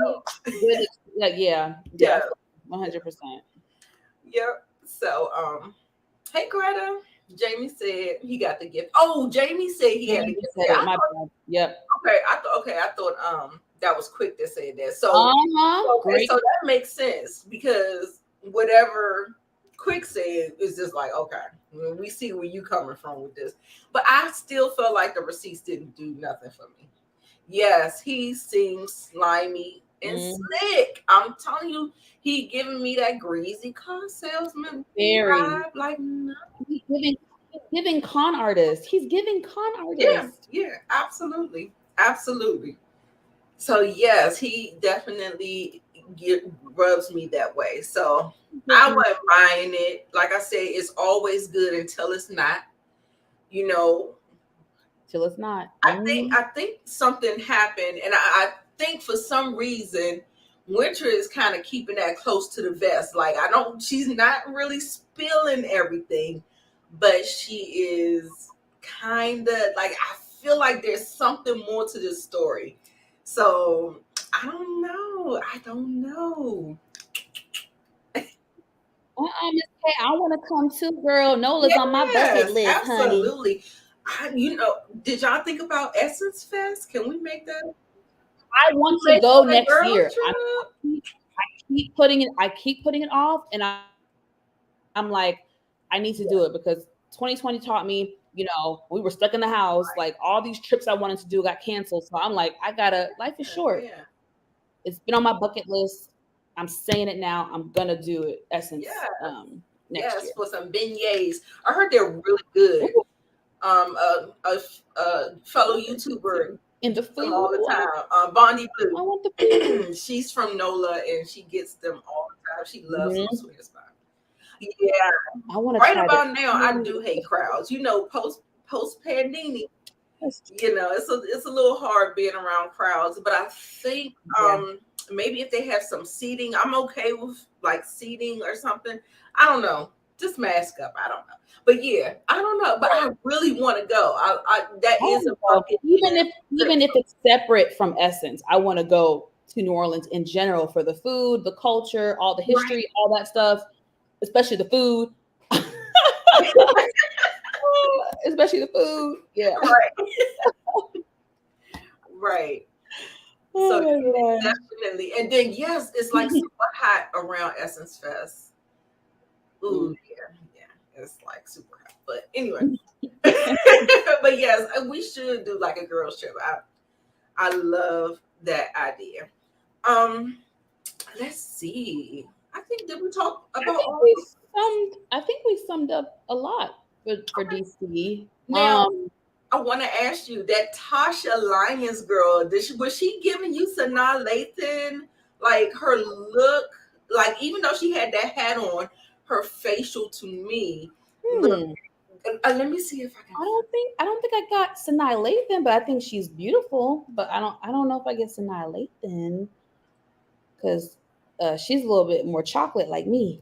Like, yeah, 100%. Yep. So, hey, Greta. Jamie said he got the gift. Oh, Jamie said he had the gift. Yep. Okay. I thought that was Quick that said that. So, so that makes sense, because whatever Quick said is just like, okay, we see where you coming from with this. But I still felt like the receipts didn't do nothing for me. Yes, he seems slimy and slick. I'm telling you, he giving me that greasy car salesman vibe. Like, no. He's giving con artist. He's giving con artist. Yeah, absolutely. So yes, he definitely rubs me that way. So I wasn't buying it. Like I said, it's always good until it's not. Till it's not. I think something happened, and I think for some reason Winter is kind of keeping that close to the vest. Like, she's not really spilling everything, but she is kind of like, I feel like there's something more to this story. So I don't know. I want to come too, girl. Nola's on my bucket list, absolutely. Honey. Did y'all think about Essence Fest? Can we make that? I want to go next year. I keep putting it off, and I'm like, I need to do it, because 2020 taught me, we were stuck in the house. Like, all these trips I wanted to do got canceled. So I'm like, life is short. Yeah. It's been on my bucket list. I'm saying it now. I'm gonna do it. Essence. Next year. For some beignets. I heard they're really good. A fellow YouTuber in the food all the time. Bondi Blue. I want the food. She's from NOLA, and she gets them all the time. She loves them sweet spot. Yeah, I want to. Right about now, I do hate crowds. Post pandemic, it's a little hard being around crowds. But I think maybe if they have some seating, I'm okay with like seating or something. I don't know. Just mask up. I don't know. But yeah, I don't know. But I really want to go. Is a bucket. Even if it's separate from Essence, I want to go to New Orleans in general for the food, the culture, all the history, all that stuff, especially the food. Especially the food. Yeah. Right. So definitely. And then yes, it's like super hot around Essence Fest. Ooh, yeah, it's like super hot. But anyway, but yes, we should do like a girls trip. I love that idea. Let's see. I think did we talk about I think we summed up a lot for DC. Now, I want to ask you, that Tasha Lyons girl, was she giving you Sanaa Lathan, like her look, like even though she had that hat on, her facial to me looked Let me see if I can. I don't think I got Sanaa Lathan, but I think she's beautiful. But I don't know if I get Sanaa Lathan because she's a little bit more chocolate like me.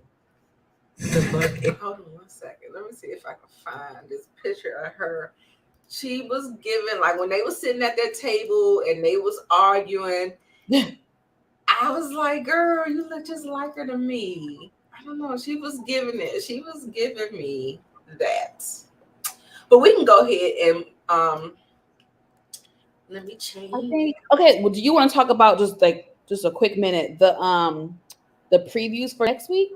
Hold on 1 second. Let me see if I can find this picture of her. She was giving, like, when they were sitting at that table and they was arguing, I was like, girl, you look just like her to me. I don't know. She was giving it. She was giving me that. But we can go ahead and let me change. I think, okay, well, do you want to talk about just a quick minute, the previews for next week?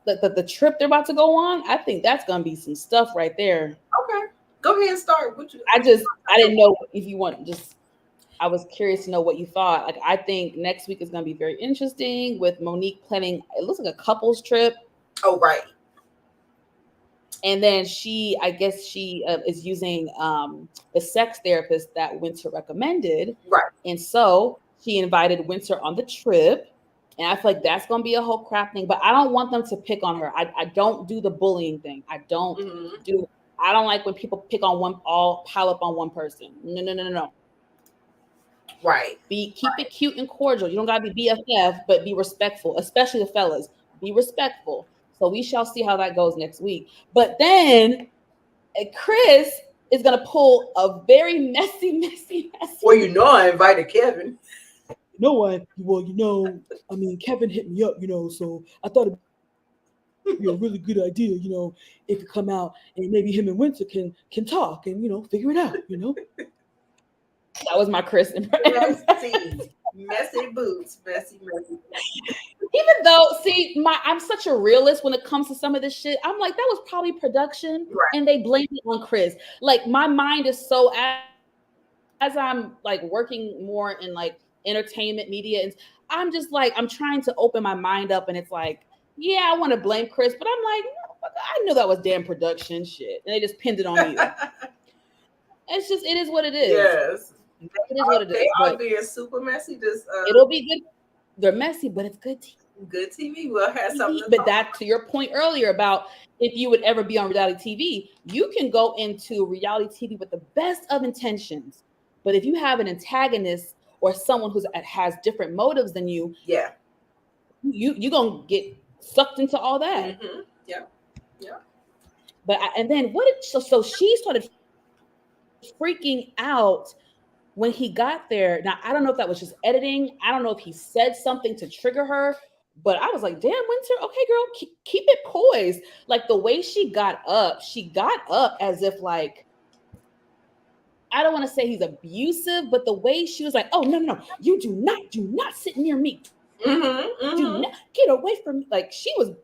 The trip they're about to go on, I think that's gonna be some stuff right there. Okay. Go ahead and start. I didn't know if you want I was curious to know what you thought. Like, I think next week is going to be very interesting with Monique planning, it looks like a couples trip. Oh, right. And then I guess she is using the sex therapist that Winter recommended. Right. And so she invited Winter on the trip. And I feel like that's going to be a whole crap thing. But I don't want them to pick on her. I don't do the bullying thing. I don't like when people pick on all pile up on one person. No. Right. Keep it cute and cordial. You don't gotta be BFF, but be respectful, especially the fellas. Be respectful. So we shall see how that goes next week. But then Chris is gonna pull a very messy. Well, I invited Kevin. Kevin hit me up, so I thought it'd be a really good idea, if you come out and maybe him and Winter can talk and figure it out, That was my Chris impression. Messy boots. Even though, I'm such a realist when it comes to some of this shit. I'm like, that was probably production, right? And they blame it on Chris. Like, my mind is so, as I'm like working more in like entertainment media, and I'm just like, I'm trying to open my mind up, and it's like, yeah, I want to blame Chris, but I'm like, no, I knew that was damn production shit, and they just pinned it on you. It is what it is. Yes. It is what it is. They are being super messy. It'll be good. They're messy, but it's good TV. Good TV will have something. But that, to your point earlier about if you would ever be on reality TV, you can go into reality TV with the best of intentions. But if you have an antagonist or someone who has different motives than you, yeah, you're gonna get sucked into all that. Mm-hmm. Yeah. But and then so she started freaking out when he got there. Now, I don't know if that was just editing. I don't know if he said something to trigger her, but I was like, damn, Winter, okay, girl, keep it poised. Like, the way she got up as if, like, I don't want to say he's abusive, but the way she was like, oh, no, you do not sit near me. Mm-hmm. Do not get away from me. Like, I was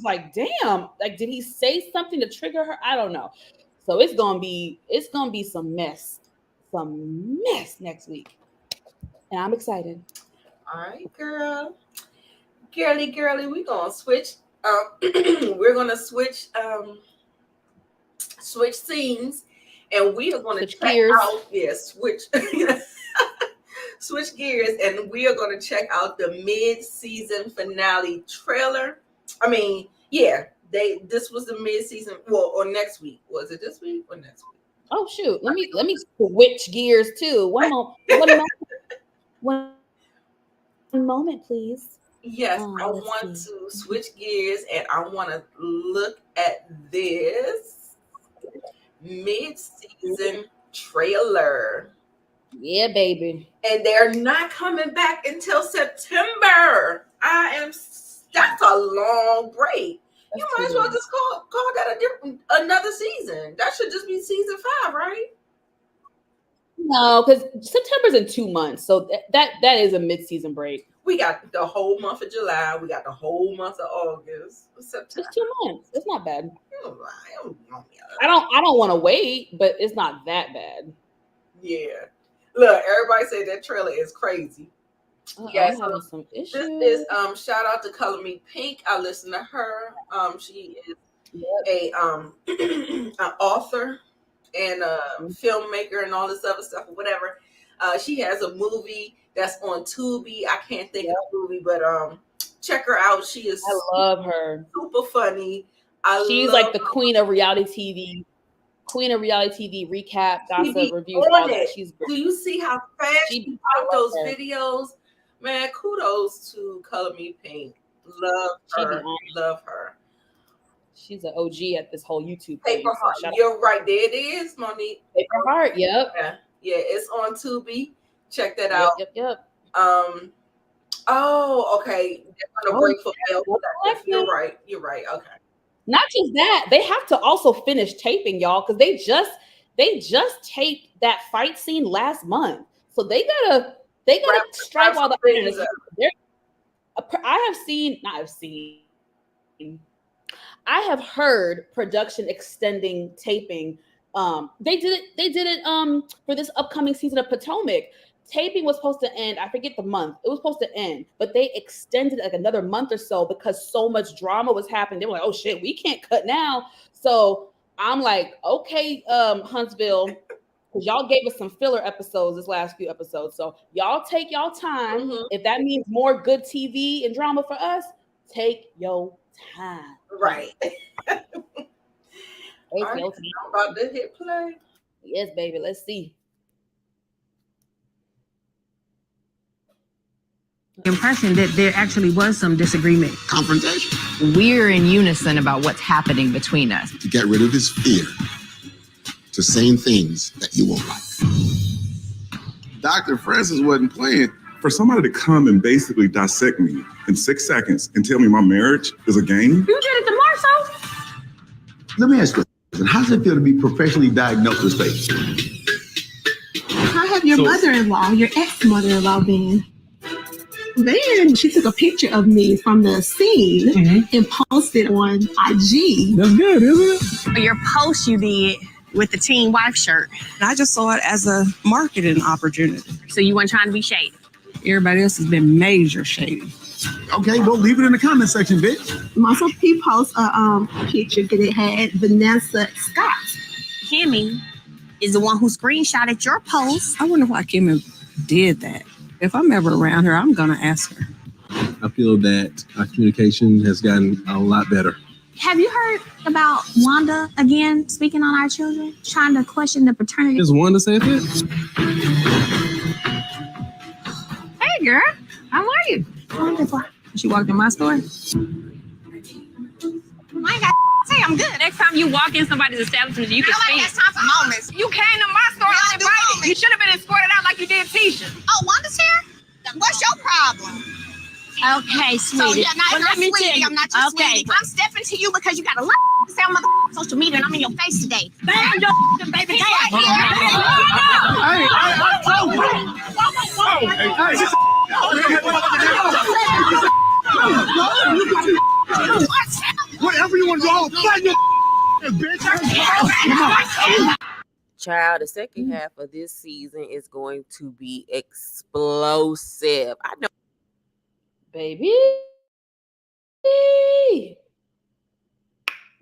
like, damn, like, did he say something to trigger her? I don't know. So it's gonna be some mess next week, and I'm excited. All right, girly, we're gonna switch. We're gonna switch scenes, and we are gonna check out. Yeah, switch gears, and we are gonna check out the mid-season finale trailer. I mean, yeah. This was the mid-season, or next week. Was it this week or next week? Oh shoot! Let me switch gears too. One moment, please. Yes, I want to switch gears, and I want to look at this mid-season trailer. Yeah, baby. And they're not coming back until September. That's a long break. You might as well just call that another season. That should just be season 5, right? No, because September's in 2 months, so that is a mid-season break. We got the whole month of July. We got the whole month of August. September. It's 2 months. It's not bad. I don't want to wait, but it's not that bad. Yeah. Look, everybody say that trailer is crazy. Yeah, I'm having some issues. This is shout out to Color Me Pink. I listen to her. She is an author and filmmaker and all this other stuff or whatever. She has a movie that's on Tubi. I can't think of the movie, but check her out. She is I love her. Super funny. She's like the queen of reality TV. Queen of reality TV recap, She gossip, be reviews, on all that. it. She's great. Do you see how fast She- she I put love those her. videos? Man, kudos to Color Me Pink. Love She be her. on. Love her. She's an OG at this whole YouTube thing. Paper Heart. You're right. There it is, Monique. Paper Heart. Yep. Yeah, it's on Tubi. Check that out. Yep. Oh, okay. They're gonna break for Bell. You're right. Okay. Not just that, they have to also finish taping, y'all, because they just taped that fight scene last month. So they gotta strike while the iron is I have heard production extending taping. They did it for this upcoming season of Potomac. Taping was supposed to end, I forget the month. It was supposed to end, but they extended like another month or so because so much drama was happening. They were like, oh shit, we can't cut now. So I'm like, okay, Huntsville, because y'all gave us some filler episodes this last few episodes. So y'all take y'all time. Mm-hmm. If that means more good TV and drama for us, take your time. Right. Take your time. I'm about to hit play. Yes, baby. Let's see. Impression that there actually was some disagreement. Confrontation. We're in unison about what's happening between us. To get rid of his fear. To saying things that you won't like. Dr. Francis wasn't playing. For somebody to come and basically dissect me in 6 seconds and tell me my marriage is a game. You did it to Marceau? Let me ask you a question. How does it feel to be professionally diagnosed with space? How have your mother-in-law, your ex-mother-in-law been? Then she took a picture of me from the scene and posted on IG. That's good, isn't it? Your post you did with the Teen Wife shirt. I just saw it as a marketing opportunity. So you weren't trying to be shady? Everybody else has been major shady. Okay, well, leave it in the comment section, bitch. Marcel P posted a picture that it had Vanessa Scott. Kimmy is the one who screenshotted your post. I wonder why Kimmy did that. If I'm ever around her, I'm going to ask her. I feel that our communication has gotten a lot better. Have you heard about Wanda again speaking on our children, trying to question the paternity? Is Wanda saying this? Hey, girl. How are you? Wonderful. She walked in my store. I ain't got to say I'm good. Next time you walk in somebody's establishment, you can speak. I like that time for moments. You came to my store uninvited. You should have been escorted out like you did Tisha. Oh, Wanda's here? What's your problem? Okay, sweetie. So, well, let me tell you. I'm not your sweetie. I'm stepping to you because you got a lot to say on my social media and I'm in your face today. Bam, your baby dad. Whatever you want to do, fight your bitch. Child, the second half of this season is going to be explosive. I know. Baby.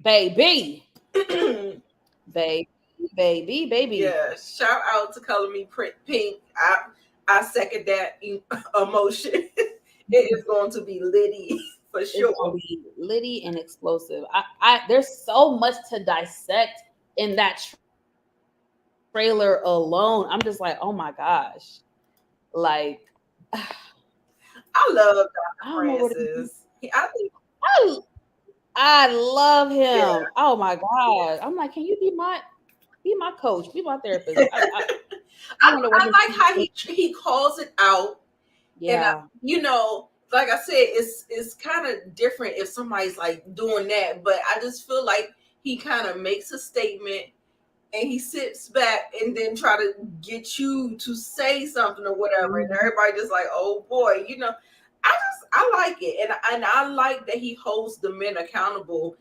Baby. Yeah, shout out to Color Me Pink. I second that emotion. It is going to be litty for sure. It's going to be litty and explosive. There's so much to dissect in that trailer alone. I'm just like, oh my gosh. Like, I love Dr. Francis. I love him. Yeah. Oh my God. I'm like, can you be my coach? Be my therapist. I like how he calls it out. Yeah. And like I said, it's kind of different if somebody's like doing that, but I just feel like he kind of makes a statement and he sits back and then try to get you to say something or whatever. And everybody just like, oh boy, I like it. And I like that he holds the men accountable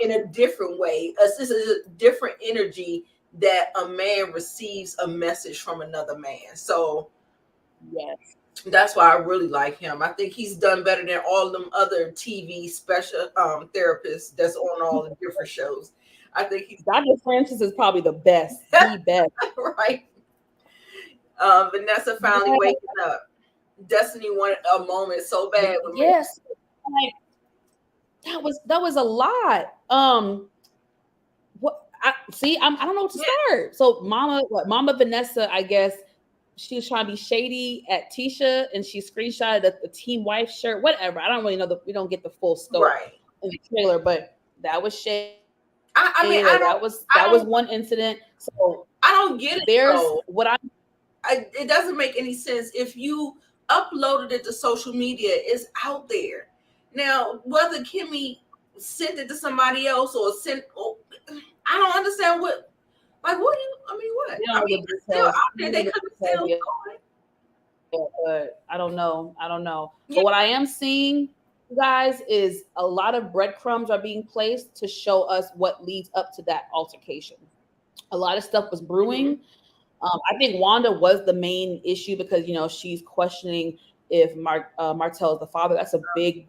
in a different way. It's a different energy that a man receives a message from another man. So yes, that's why I really like him. I think he's done better than all them other TV special therapists that's on all the different shows. I think Dr. Francis is probably the best. The best. Right. Vanessa finally waking up. Destiny wanted a moment so bad. Yes. That was a lot. I don't know what to start. So Mama Vanessa, I guess she was trying to be shady at Tisha, and she screenshotted the team wife shirt, whatever. I don't really know we don't get the full scope in the trailer, but that was shady. I mean, that was one incident. So I don't get it. There's though. what it doesn't make any sense. If you uploaded it to social media, it's out there. Now, whether Kimmy sent it to somebody else or I don't understand what do you, I mean, what? I mean, it's still out there. They could have still gone. But I don't know. But what I am seeing, you guys, is a lot of breadcrumbs are being placed to show us what leads up to that altercation. A lot of stuff was brewing. I think Wanda was the main issue because she's questioning if Martell is the father. That's a big,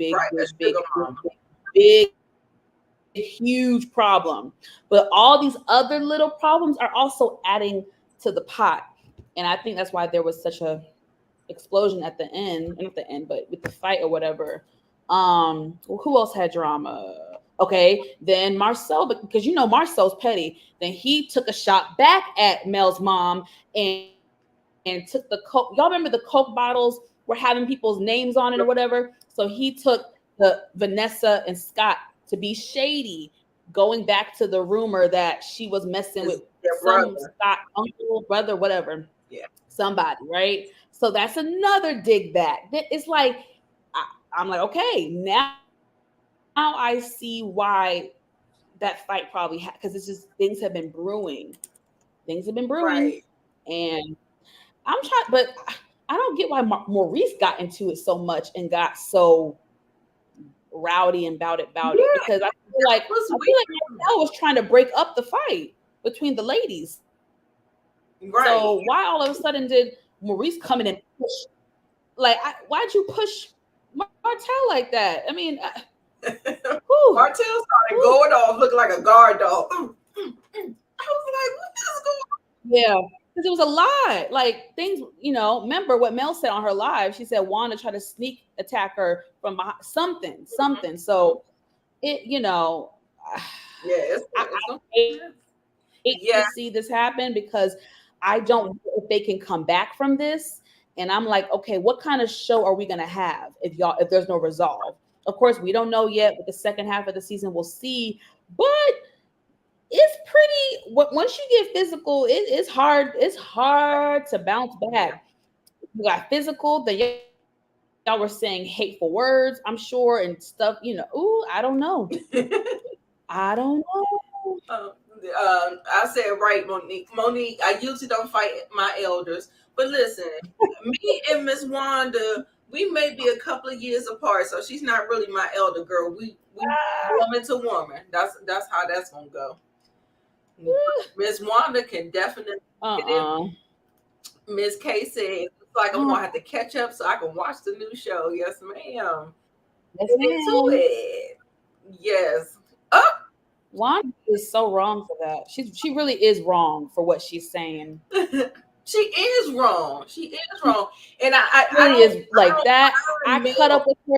huge problem. But all these other little problems are also adding to the pot, and I think that's why there was such a explosion at the end, not the end, but with the fight or whatever. Who else had drama? Okay, then Marcel, because Marcel's petty. Then he took a shot back at Mel's mom and took the Coke. Y'all remember the Coke bottles were having people's names on it or whatever? So he took the Vanessa and Scott to be shady, going back to the rumor that she was messing with some Scott uncle, brother, whatever. Yeah. Somebody, right? So that's another dig back. It's like, I'm like, okay, now I see why that fight probably because it's just things have been brewing. Right. And I'm trying, but I don't get why Maurice got into it so much and got so rowdy and about it because I feel like Marcel was trying to break up the fight between the ladies. Right. So why all of a sudden did Maurice come in and push? Like, why'd you push Martell like that? I mean, Martell started going off looking like a guard dog. I was like, what is going on? Yeah, because it was a lie. Like things, remember what Mel said on her live? She said Wanda tried to sneak attack her from behind, something. So it, I hate to see this happen because I don't know if they can come back from this. And I'm like, okay, what kind of show are we gonna have if there's no resolve? Of course, we don't know yet, but the second half of the season we'll see. But it's pretty. Once you get physical, it's hard. It's hard to bounce back. You got physical. Then y'all were saying hateful words, I'm sure, and stuff. Ooh, I don't know. I don't know. I said right, Monique. Monique, I usually don't fight my elders, but listen, me and Miss Wanda, we may be a couple of years apart, so she's not really my elder girl. We woman to woman. That's how that's gonna go. Miss Wanda can definitely get in. Miss K said it's like I'm gonna have to catch up so I can watch the new show. Yes, ma'am. Yes, Get into it. Yes. Wanda is so wrong for that. She really is wrong for what she's saying. She is wrong. And I cut up with her.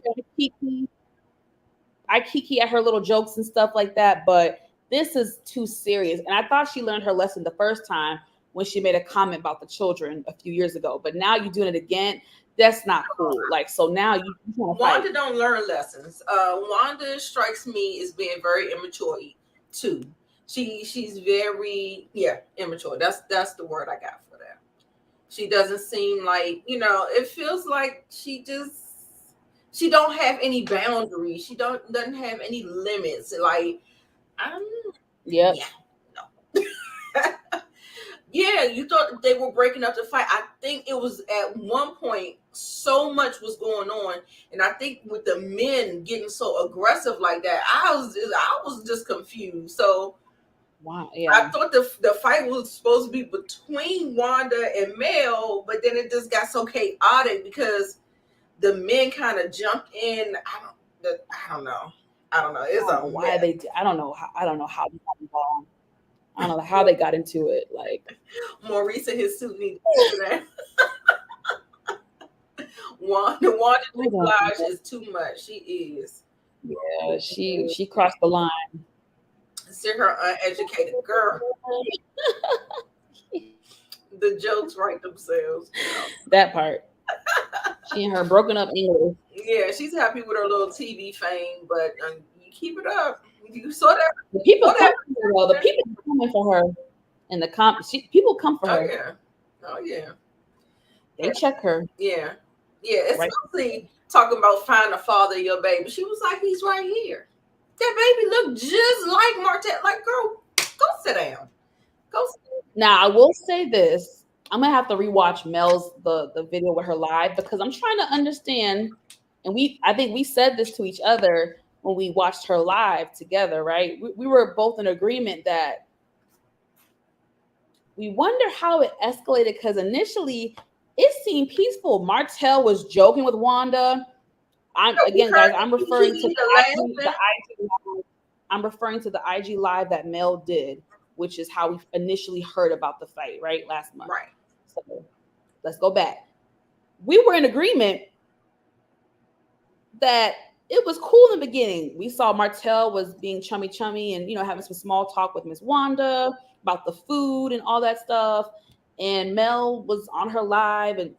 I kiki at her little jokes and stuff like that, but this is too serious. And I thought she learned her lesson the first time when she made a comment about the children a few years ago. But now you're doing it again. That's not cool. Like, so now you Wanda don't learn lessons. Wanda strikes me as being very immature too. She's very immature. That's the word I got for that. She doesn't seem like, it feels like she don't have any boundaries. She doesn't have any limits. Like, yeah. No. Yeah, you thought they were breaking up the fight. I think it was at one point so much was going on, and I think with the men getting so aggressive like that, I was just confused. So wow, yeah. I thought the fight was supposed to be between Wanda and Mel, but then it just got so chaotic because the men kind of jumped in. I don't know. It's a why they. I don't know how they got involved. I don't know how they got into it. Like Maurice and his suit need to do that. Wanda is too much. She is. Yeah, she crossed the line. Consider her uneducated girl. The jokes write themselves. That part. She and her broken up English. Yeah, she's happy with her little TV fame, but you keep it up. You saw that. The people come for her, though. The people coming for her in the people come for her. Yeah. Oh yeah. They check her. Yeah. Yeah. Especially talking about finding the father of your baby. She was like, he's right here. That baby looked just like Martell. Like, girl, go sit down. Go sit down. Now I will say this. I'm gonna have to rewatch Mel's the video with her live because I'm trying to understand. And I think we said this to each other when we watched her live together, right? We were both in agreement that we wonder how it escalated because initially it seemed peaceful. Martell was joking with Wanda. I'm referring to the IG live. I'm referring to the IG live that Mel did, which is how we initially heard about the fight, right? Last month. Right. So let's go back. We were in agreement that it was cool in the beginning. We saw Martell was being chummy and, having some small talk with Miss Wanda about the food and all that stuff. And Mel was on her live and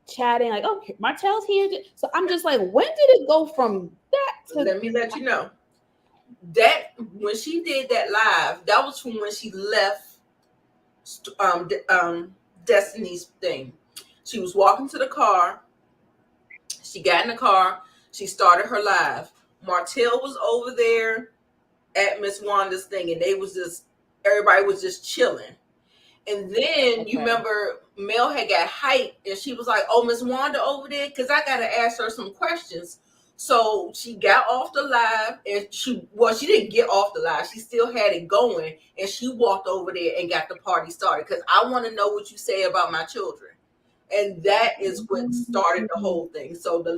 chatting like, oh, Martell's here. So I'm just like, when did it go from that to... Let me let you know. That when she did that live, that was from when she left Destiny's thing. She was walking to the car. She got in the car. She started her live. Martell was over there at Miss Wanda's thing, and everybody was just chilling. And then you remember Mel had got hyped, and she was like, "Oh, Miss Wanda over there, because I got to ask her some questions." So she got off the live, and she didn't get off the live. She still had it going, and she walked over there and got the party started because I want to know what you say about my children. And that is what started the whole thing. So the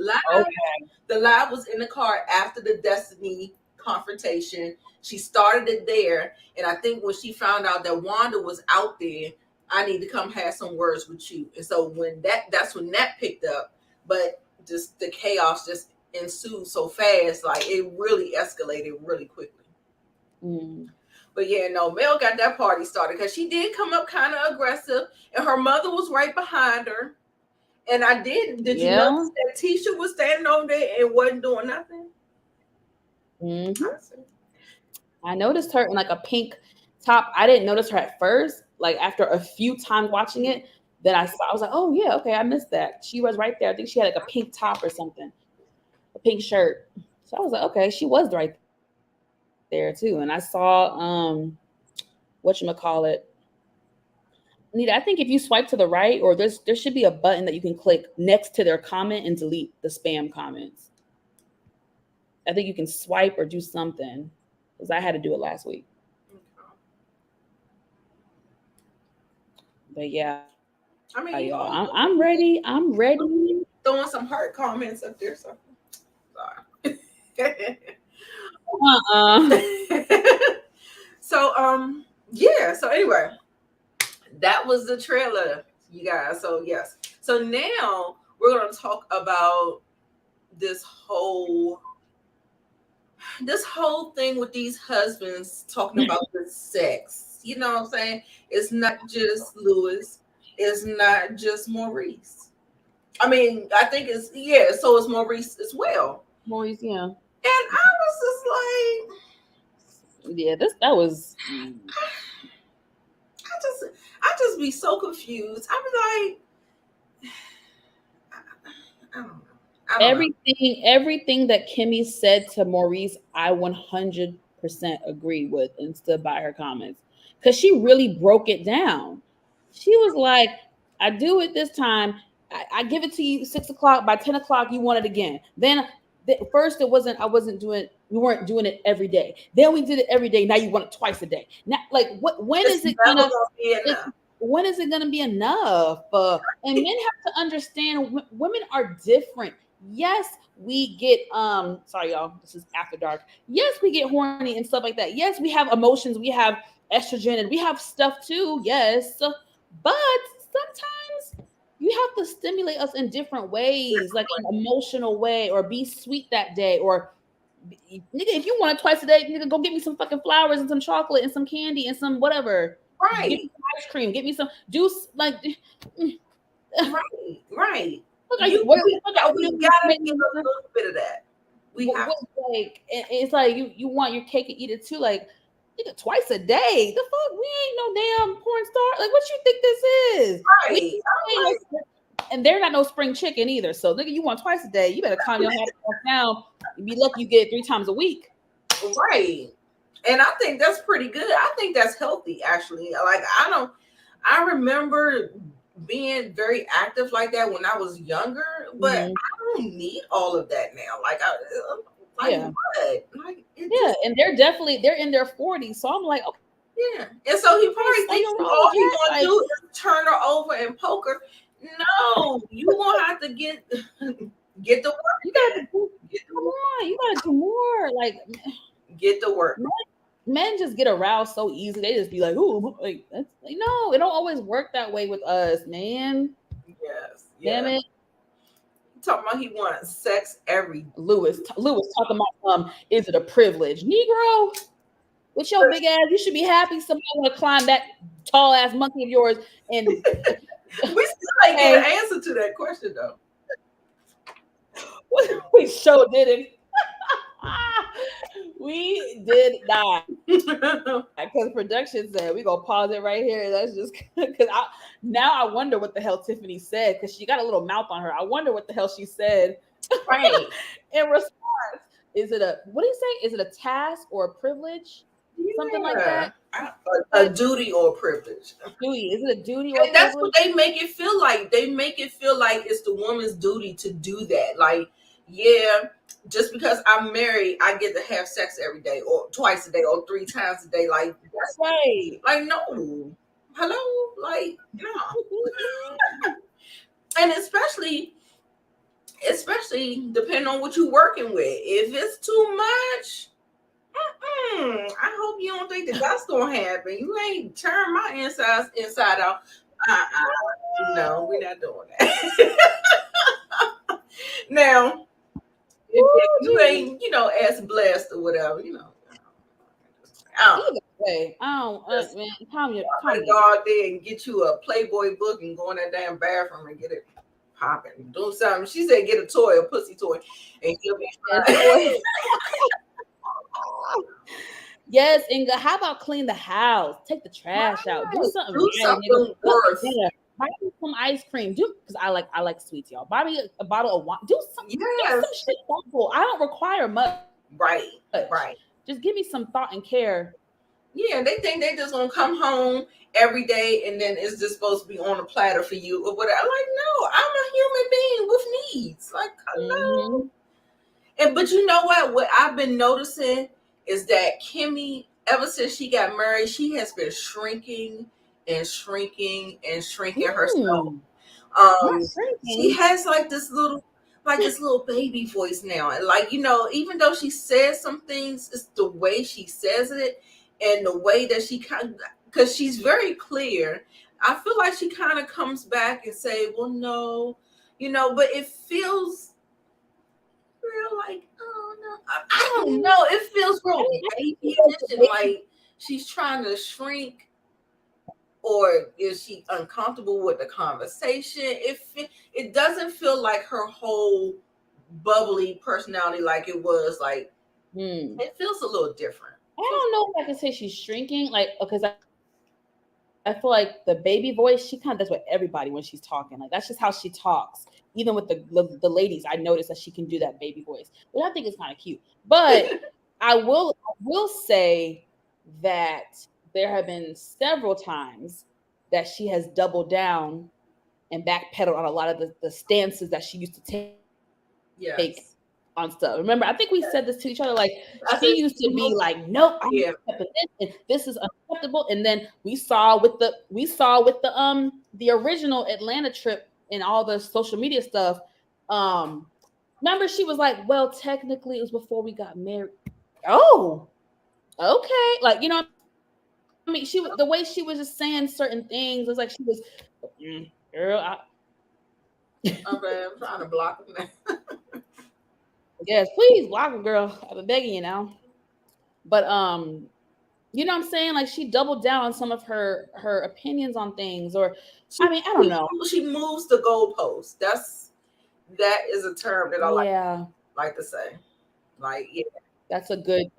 live was in the car after the Destiny confrontation. She started it there. And I think when she found out that Wanda was out there, I need to come have some words with you. And so that's when that picked up. But just the chaos just ensued so fast. Like it really escalated really quickly. But yeah, no, Mel got that party started because she did come up kind of aggressive, and her mother was right behind her. And did you notice that Tisha was standing over there and wasn't doing nothing? I noticed her in like a pink top. I didn't notice her at first. Like after a few times watching it, then I was like, oh yeah, okay, I missed that. She was right there. I think she had like a pink top or something, a pink shirt. So I was like, okay, she was right there too. And I saw whatchamacallit. Nita, I think if you swipe to the right, or there should be a button that you can click next to their comment and delete the spam comments. I think you can swipe or do something because I had to do it last week. But yeah, I mean, y'all, I'm ready. I'm ready. Throwing some heart comments up there. So sorry. So yeah. So anyway, that was the trailer, you guys. So yes. So now we're gonna talk about this whole thing with these husbands talking about the sex. You know what I'm saying? It's not just Lewis. It's not just Maurice. I mean, I think so it's Maurice as well. Maurice, yeah. And I was just like, yeah, that was. I just be so confused. I'm like, I don't know. Everything that Kimmy said to Maurice, I 100% agree with and stood by her comments because she really broke it down. She was like, I do it this time. I give it to you 6 o'clock. By 10 o'clock, you want it again. Then first we weren't doing it every day. Then we did it every day. Now you want it twice a day. Now, like, when is it gonna be enough? And men have to understand women are different. Yes, we get sorry y'all, this is after dark. Yes, we get horny and stuff like that. Yes, we have emotions, we have estrogen, and we have stuff too. Yes, but sometimes you have to stimulate us in different ways, like an emotional way, or be sweet that day, or if you want it twice a day, nigga, go get me some fucking flowers and some chocolate and some candy and some whatever. Right. Get me some ice cream. Get me some juice. Like, right. Look, We gotta get a little bit of that. We have like it's like you want your cake and eat it too. Like, nigga, twice a day. The fuck? We ain't no damn porn star. Like, what you think this is? Right. And they're not no spring chicken either. So, nigga, you want twice a day? You better calm your head down. You be lucky you get it 3 times a week. Right. And I think that's pretty good. I think that's healthy, actually. Like, I remember being very active like that when I was younger, but I don't need all of that now. Like, what? Like, and they're in their 40s. So I'm like, okay. Yeah. And so he probably thinks all he want to do is turn her over and poke her. No, you gonna have to get the work. You gotta do more. Like, get the work. Men just get aroused so easy. They just be like, "Ooh," like no, it don't always work that way with us, man. Yes. Damn it. Talking about he wants sex every Lewis talking about is it a privilege? Negro, with your big ass, you should be happy somebody want to climb that tall ass monkey of yours and we still ain't get an answer to that question though. We sure didn't. We did not. Because production said we gonna pause it right here. That's just because I wonder what the hell Tiffany said, because she got a little mouth on her. I wonder what the hell she said. Right. In response. Is it what do you say? Is it a task or a privilege? Something like that? A duty or a privilege. Duty. Is it a duty or and that's what they make it feel like. They make it feel like it's the woman's duty to do that. Like, yeah, just because I'm married, I get to have sex every day or twice a day or 3 times a day. Like, that's right. Like, no. Hello? Like, no. And especially depending on what you're working with. If it's too much, I hope you don't think that's gonna happen. You ain't turn my insides inside out. No, we're not doing that. Now, if you ain't, as blessed or whatever, Either way, I don't. Man, calm your. Go out there and get you a Playboy book and go in that damn bathroom and get it popping. Do something. She said, get a toy, a pussy toy, and you'll be fine. Yes, and how about clean the house? Take the trash out. Do something. Worse. Buy me some ice cream. Because I like sweets, y'all. Buy me a bottle of wine. Do something. Yes. Do some shit thoughtful. I don't require much. Right. Just give me some thought and care. Yeah, they think they just gonna come home every day and then it's just supposed to be on a platter for you or whatever. I'm like, no, I'm a human being with needs. Like, hello. But you know what? What I've been noticing is that Kimmy, ever since she got married, she has been shrinking and shrinking and shrinking herself. She has like this little baby voice now. And like, even though she says some things, it's the way she says it and the way that she because she's very clear. I feel like she kind of comes back and say, well, no, but it feels real like, oh no, I don't know. It feels real baby-ish, like she's trying to shrink. Or is she uncomfortable with the conversation? It doesn't feel like her whole bubbly personality like it was. Like, it feels a little different. I don't know if I can say she's shrinking, like, because I feel like the baby voice, she kind of does with everybody when she's talking. Like, that's just how she talks. Even with the ladies, I noticed that she can do that baby voice, which I think is kind of cute. But I will say that there have been several times that she has doubled down and backpedaled on a lot of the stances that she used to take on stuff. Remember, I think we said this to each other. Like, she used to be like, "Nope, I'm accepting this, and this is unacceptable." And then we saw with the original Atlanta trip and all the social media stuff. Remember, she was like, "Well, technically, it was before we got married." Oh, okay, like, I mean, the way she was just saying certain things was like she was, girl. I'm trying to block them. Yes, please block her, girl. I've been begging you now. But you know what I'm saying? Like she doubled down on some of her opinions on things, or I mean, I don't know. She moves the goalpost. That is a term that I like to say. Like, yeah. That's a good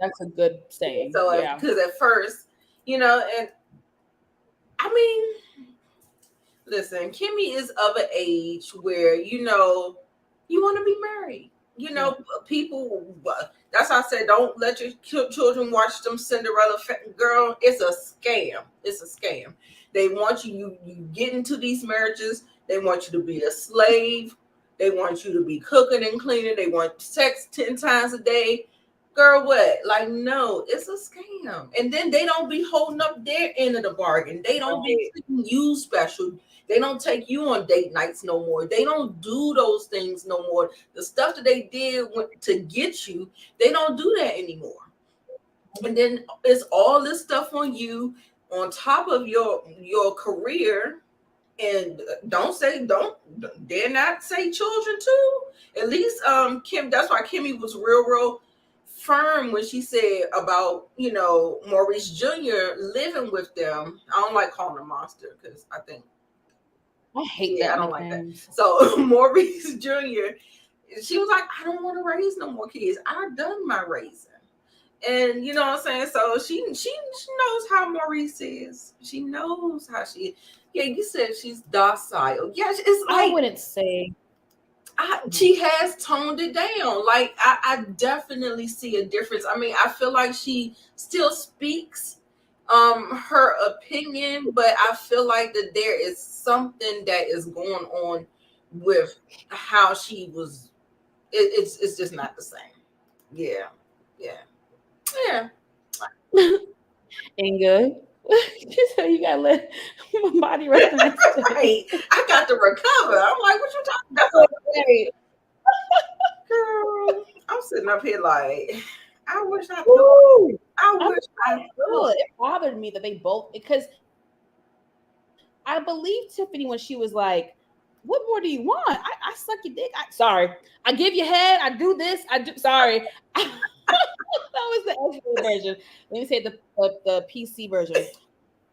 saying. So yeah. Because at first, and I mean, listen, Kimmy is of an age where you want to be married. People. That's why I said don't let your children watch them Cinderella. Girl, it's a scam. It's a scam. They want you get into these marriages. They want you to be a slave. They want you to be cooking and cleaning. They want sex 10 times a day. Girl, what? Like, no, it's a scam. And then they don't be holding up their end of the bargain. They don't be treating you special. They don't take you on date nights no more. They don't do those things no more. The stuff that they did to get you, they don't do that anymore. And then it's all this stuff on you on top of your career. And don't dare not say children too. At least Kim, that's why Kimmy was real firm when she said about Maurice Jr. living with them. I don't like calling him monster because I think I hate that. I don't like that. So Maurice Jr. She was like, I don't want to raise no more kids. I've done my raising. And you know what I'm saying? So she knows how Maurice is. She knows how she is. Yeah, you said she's docile. Yeah, it's like I wouldn't say she has toned it down. Like I definitely see a difference. I mean, I feel like she still speaks her opinion, but I feel like that there is something that is going on with how she was. It's just not the same. Yeah. Ain't good. So you gotta let my body rest. Right. I got to recover. I'm like, what you talking about? Girl, I'm sitting up here like, I wish I could. I wish I could. It bothered me that they both, because I believe Tiffany when she was like, what more do you want? I suck your dick. Sorry. I give you head. I do this. I do. Sorry. That was the extra version. Let me say the PC version.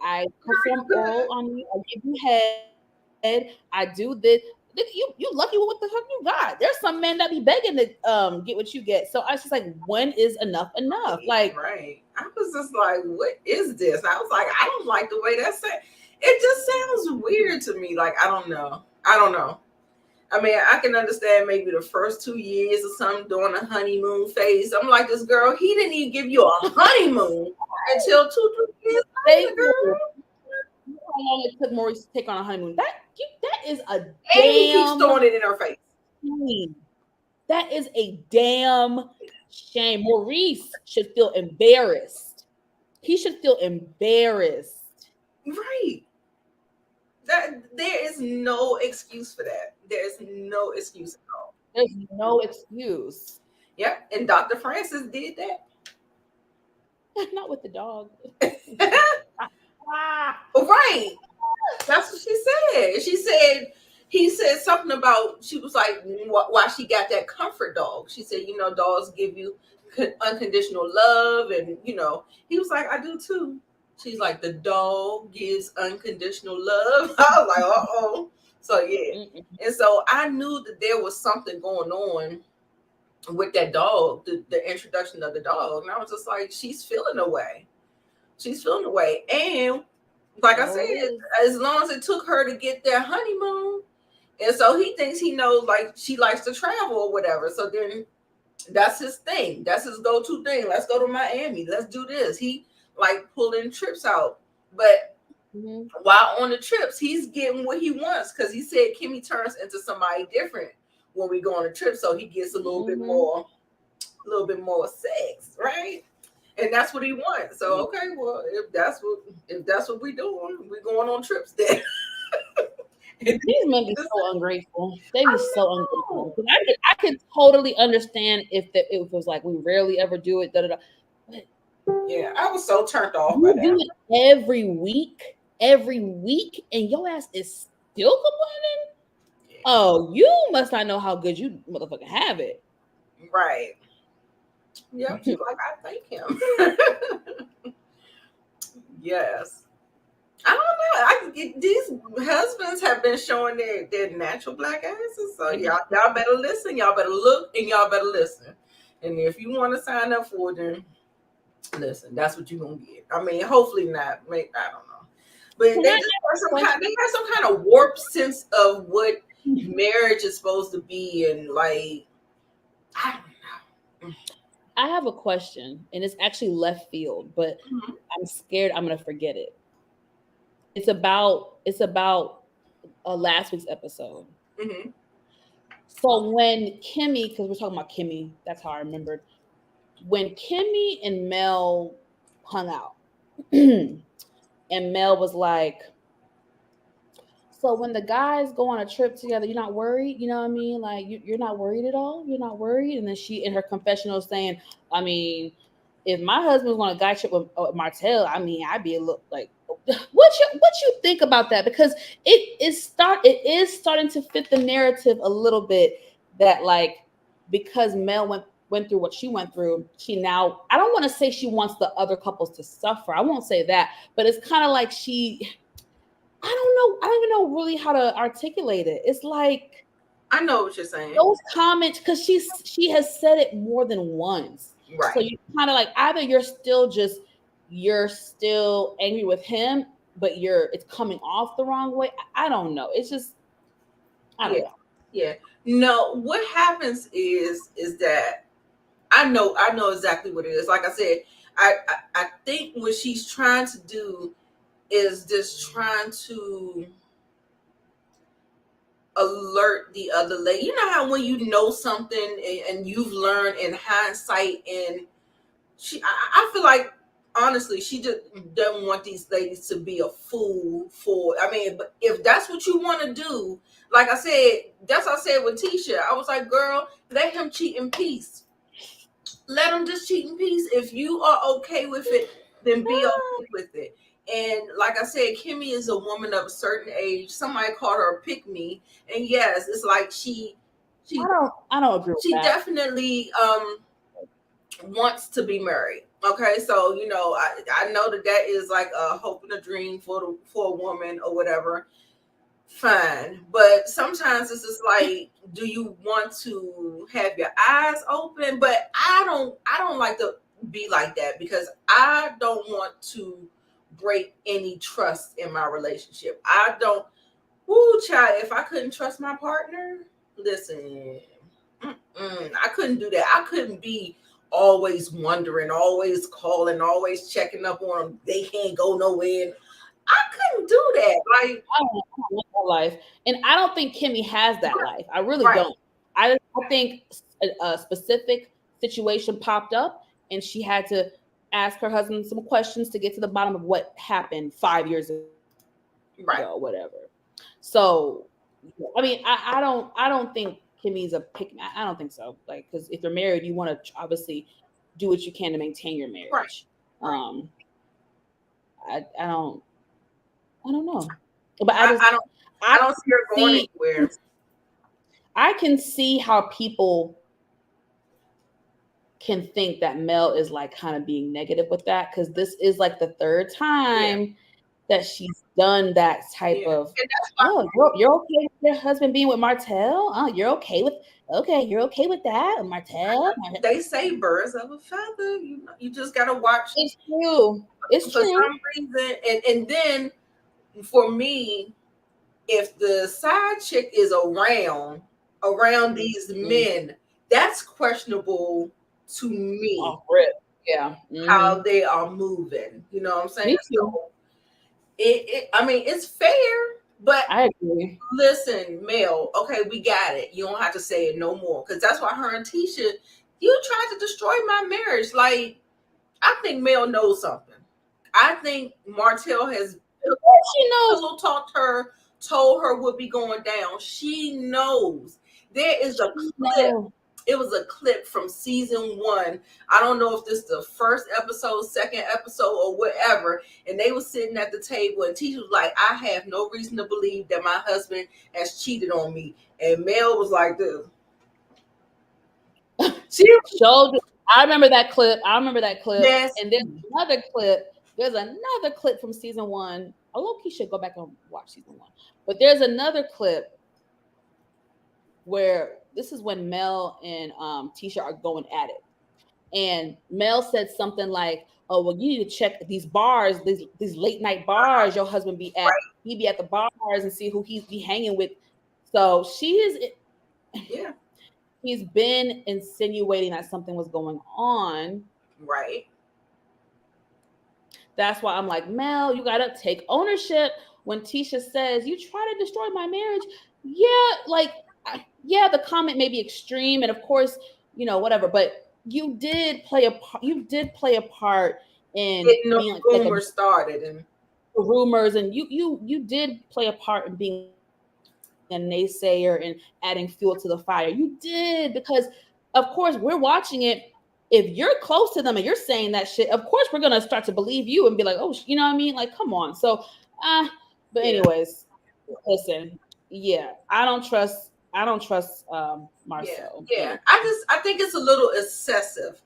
I perform oral on you. I give you head. I do this. You lucky with what the fuck you got. There's some men that be begging to get what you get. So I was just like, when is enough enough? Like, right. I was just like, what is this? I was like, I don't like the way that's said. It just sounds weird to me. Like, I don't know. I mean, I can understand maybe the first 2 years or something during a honeymoon phase. I'm like, this girl, he didn't even give you a honeymoon until 2-3 years later, girl. How long it took Maurice to take on a honeymoon? That is a damn. And he keeps throwing it in her face. Shame. That is a damn shame. Maurice should feel embarrassed. He should feel embarrassed. Right. There is no excuse for that. There's no excuse at all. There's no excuse. Yep. And Dr. Francis did that. Not with the dog. Right. That's what she said. He said something about, she was like, why she got that comfort dog. She said, dogs give you unconditional love. And, he was like, I do too. She's like, the dog gives unconditional love. I was like, uh-oh. So, yeah. And so I knew that there was something going on with that dog, the introduction of the dog. And I was just like, she's feeling away. And like I said, as long as it took her to get their honeymoon, and so he thinks he knows, like, she likes to travel or whatever. So then that's his thing. That's his go-to thing. Let's go to Miami. Let's do this. He like pulling trips out. But while on the trips, he's getting what he wants, because he said Kimmy turns into somebody different when we go on a trip. So he gets a little bit more sex, right? And that's what he wants. So okay, well, if that's what we doing, we going on trips then. These men be so ungrateful. They be so ungrateful. I could totally understand if it was like we rarely ever do it. Yeah, I was so turned off. You do it every week, and your ass is still complaining. Oh, you must not know how good you motherfucking have it. Right. Yep. She's like, I thank him. Yes. I don't know. These husbands have been showing their natural black asses. So y'all better listen. Y'all better look, and y'all better listen. And if you want to sign up for them, listen. That's what you're gonna get. I mean, hopefully not. I don't know. But they have some kind of warped sense of what marriage is supposed to be, and like, I don't know. I have a question, and it's actually left field, but I'm scared I'm gonna forget it. It's about last week's episode. Mm-hmm. So when Kimmy, because we're talking about Kimmy, that's how I remembered. When Kimmy and Mel hung out, and Mel was like, so when the guys go on a trip together, you're not worried? You know what I mean? Like, you're not worried at all? You're not worried? And then she, in her confessional, saying, I mean, if my husband was on a guy trip with Martell, I mean, I'd be a little like, what you think about that? Because it is starting to fit the narrative a little bit that, like, because Mel went through what she went through, she now, I don't want to say she wants the other couples to suffer. I won't say that, but it's kind of like I don't even know really how to articulate it. It's like, I know what you're saying. Those comments, because she has said it more than once. Right. So you kind of like, either you're still angry with him, but it's coming off the wrong way. I don't know. It's just, I don't know. Yeah. No, what happens is that I know exactly what it is. Like I said, I think what she's trying to do is just trying to alert the other lady. You know how when you know something and you've learned in hindsight, and I feel like, honestly, she just doesn't want these ladies to be a fool for, I mean, but if that's what you want to do, like I said, that's what I said with Tisha. I was like, girl, let him cheat in peace. Let him just cheat in peace. If you are okay with it, then be okay with it. And like I said, Kimmy is a woman of a certain age. Somebody called her a pick-me. And yes, it's like I don't agree with she that. definitely wants to be married. Okay, so you know, I know that is like a hope and a dream for a woman or whatever. Fine, but sometimes it's just like, do you want to have your eyes open? But I don't like to be like that, because I don't want to break any trust in my relationship. I don't. Woo, child, if I couldn't trust my partner, listen, I couldn't do that. I couldn't be always wondering, always calling, always checking up on them. They can't go nowhere. I couldn't do that. Like, I don't want that life, and I don't think Kimmy has that life. I really don't. I think a specific situation popped up, and she had to ask her husband some questions to get to the bottom of what happened 5 years ago, or whatever. So, I mean, I don't think Kimmy's a pick. I don't think so. Like, because if you're married, you want to obviously do what you can to maintain your marriage. I don't know, but I don't see her going anywhere. I can see how people can think that Mel is like kind of being negative with that, because this is like the third time that she's done that type of. Oh, you're okay with your husband being with Martell? Oh, you're okay with that, Martell? They say birds of a feather. You just gotta watch. It's true. It's for true. some reason, and then. For me, if the side chick is around these men, that's questionable to me. Oh, rip. Yeah. How they are moving. You know what I'm saying? So I mean, it's fair, but I agree. Listen, Mel, okay, we got it. You don't have to say it no more. Because that's why her and Tisha, you tried to destroy my marriage. Like, I think Mel knows something. I think Martell has told her what be going down. She knows. There is a clip. It was a clip from season 1. I don't know if this is the first episode, second episode, or whatever. And they were sitting at the table, and Tisha was like, I have no reason to believe that my husband has cheated on me. And Mel was like this. She showed. I remember that clip. Yes. And there's another clip. There's another clip from season 1. I low-key should go back and watch season 1. But there's another clip where this is when Mel and Tisha are going at it. And Mel said something like, "Oh, well, you need to check these bars, these late night bars your husband be at. He be at the bars and see who he's be hanging with." So he's been insinuating that something was going on. Right. That's why I'm like, Mel, you gotta take ownership. When Tisha says, "You try to destroy my marriage," the comment may be extreme, and of course, whatever, but you did play a part. You did play a part in being rumors started and rumors, and you did play a part in being a naysayer and adding fuel to the fire. You did, because of course we're watching it. If you're close to them and you're saying that shit, of course we're gonna start to believe you and be like, "Oh, you know what I mean? Like, come on." So, but anyways, listen, I don't trust Marcel. Yeah. I think it's a little excessive,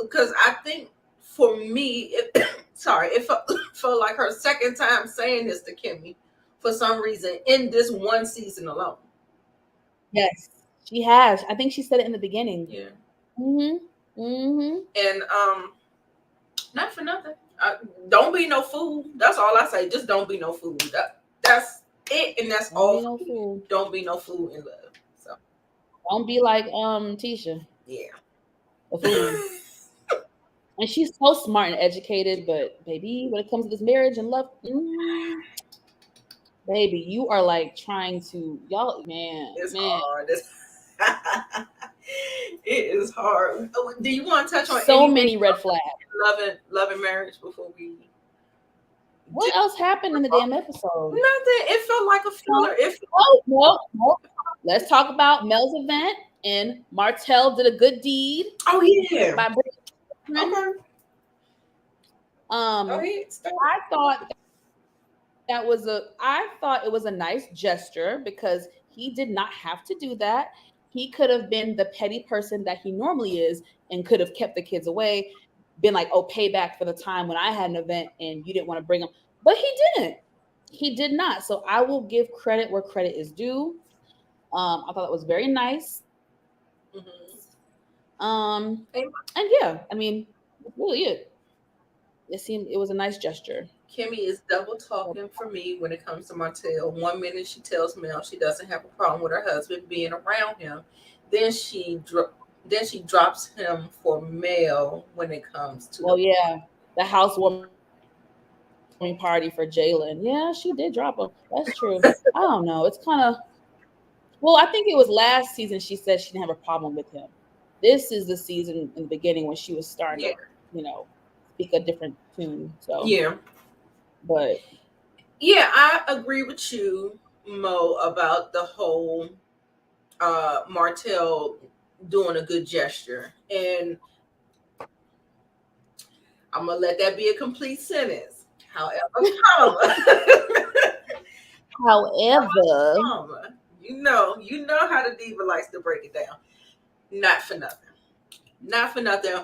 because I think for me, it felt like her second time saying this to Kimmy for some reason in this one season alone. Yes, she has. I think she said it in the beginning. Yeah. And not for nothing. Don't be no fool. That's all I say. Just don't be no fool. That's it, and that's all. No fool. Don't be no fool in love. So don't be like Tisha. Yeah. A fool. And she's so smart and educated, but baby, when it comes to this marriage and love, baby, you are like trying to It's hard. It is hard. Do you want to touch on so many red flags? Loving marriage before we. What else happened in the damn episode? Nothing. It felt like a filler. No. Let's talk about Mel's event, and Martell did a good deed. Oh yeah. By bringing I thought it was a nice gesture, because he did not have to do that. He could have been the petty person that he normally is and could have kept the kids away, been like, "Oh, payback for the time when I had an event and you didn't want to bring them." But he didn't. He did not. So I will give credit where credit is due. I thought that was very nice. And I mean, really it was a nice gesture. Kimmy is double talking for me when it comes to Martell. 1 minute she tells Mel she doesn't have a problem with her husband being around him. Then she drops him for Mel when it comes to the housewarming party for Jalen. Yeah, she did drop him. That's true. I don't know. It's kind of I think it was last season she said she didn't have a problem with him. This is the season in the beginning when she was starting to, speak a different tune. So but I agree with you, Mo, about the whole Martell doing a good gesture, and I'm gonna let that be a complete sentence. However, you know how the diva likes to break it down. Not for nothing.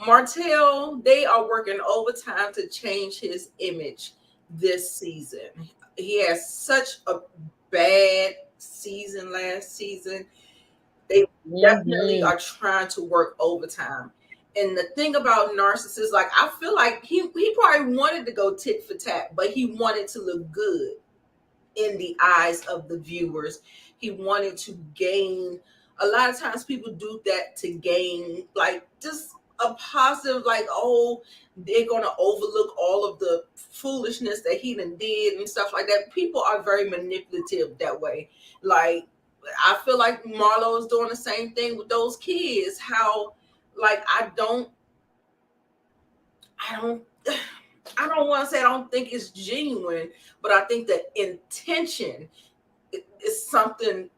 Martell, they are working overtime to change his image this season. He has such a bad season last season. They definitely are trying to work overtime. And the thing about narcissists, like, I feel like he probably wanted to go tit for tat, but he wanted to look good in the eyes of the viewers. He wanted to gain. A lot of times people do that to gain, like, just a positive, like, oh, they're going to overlook all of the foolishness that he done did and stuff like that. People are very manipulative that way. Like, I feel like Marlo is doing the same thing with those kids. How, like, I don't want to say I don't think it's genuine, but I think the intention is something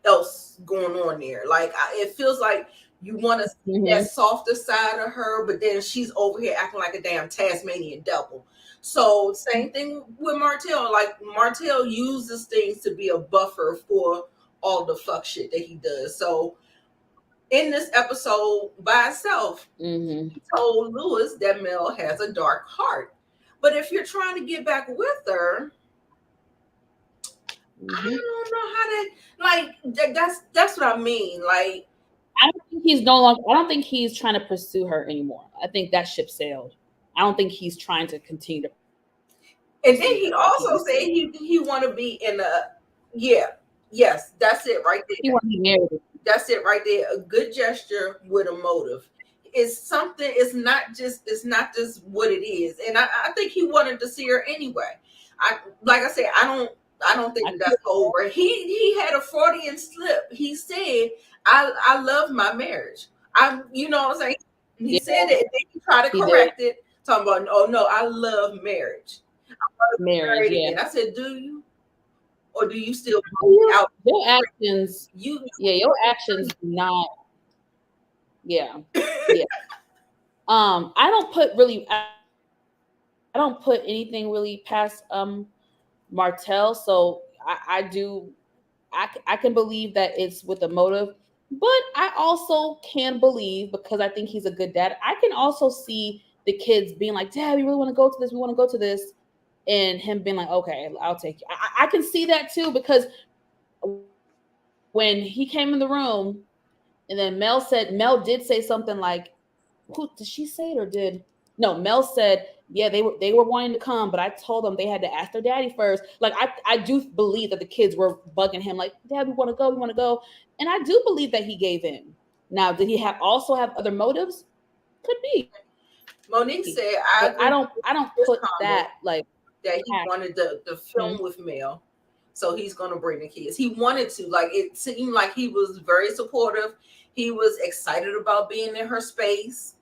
else going on there. Like, it feels like you want to see that softer side of her, but then she's over here acting like a damn Tasmanian devil. So same thing with Martell. Like, Martell uses things to be a buffer for all the fuck shit that he does. So in this episode by itself. He told Lewis that Mel has a dark heart. But if you're trying to get back with her, I don't know how to, like, that's what I mean. Like, I don't think he's no longer, I don't think he's trying to pursue her anymore. I think that ship sailed. I don't think he's trying to continue to. And then he also said he want to be in a, yes, that's it right there. He want to be married. That's it right there. A good gesture with a motive. It's something. It's not just what it is. And I think he wanted to see her anyway. Like I said, I don't think that's over. He had a Freudian slip. He said, I love my marriage. You know what I'm saying? He said it, and then he tried to correct it, talking about, oh no, I love marriage. Marriage, yeah. And I said, do you? Or do you still out? Your actions, your actions do not. Yeah. I don't put anything really past Martell, so I can believe that it's with a motive, but I also can believe, because I think he's a good dad, I can also see the kids being like, Dad, we really want to go to this, we want to go to this, and him being like, okay, I'll take you. I can see that too, because when he came in the room and then Mel did say something like, who did she say it, or did no, Mel said, yeah, they were wanting to come, but I told them they had to ask their daddy first. Like, I do believe that the kids were bugging him, like, Dad, we want to go. And I do believe that he gave in. Now, did he also have other motives? Could be. Monique said, I don't put that, like, that he wanted the film with Mel, so he's gonna bring the kids. He wanted to, like, it seemed like he was very supportive. He was excited about being in her space.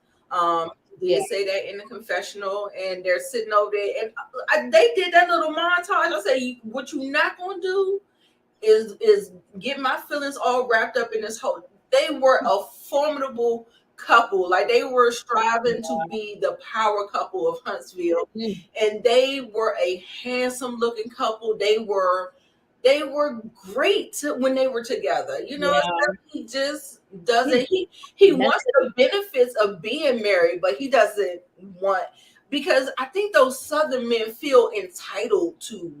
They say that in the confessional, and they're sitting over there, and they did that little montage. I say, what you not gonna do is get my feelings all wrapped up in this whole. They were a formidable couple. Like, they were striving to be the power couple of Huntsville, and they were a handsome looking couple. They were great when they were together. You know, he just doesn't. He wants the benefits of being married, but he doesn't want, because I think those Southern men feel entitled to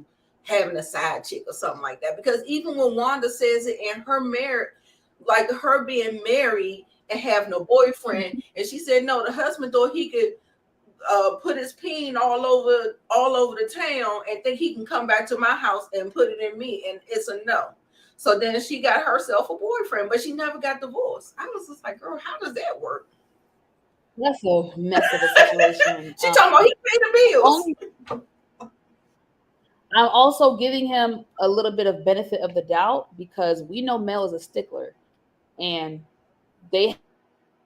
having a side chick or something like that. Because even when Wanda says it in her marriage, like her being married and have no boyfriend, and she said no, the husband thought he could put his peen all over the town and think he can come back to my house and put it in me, and it's a no. So then she got herself a boyfriend, but she never got divorced. I was just like, girl, how does that work? That's a mess of a situation. She talking about he paid the bills. I'm also giving him a little bit of benefit of the doubt, because we know Mel is a stickler, and they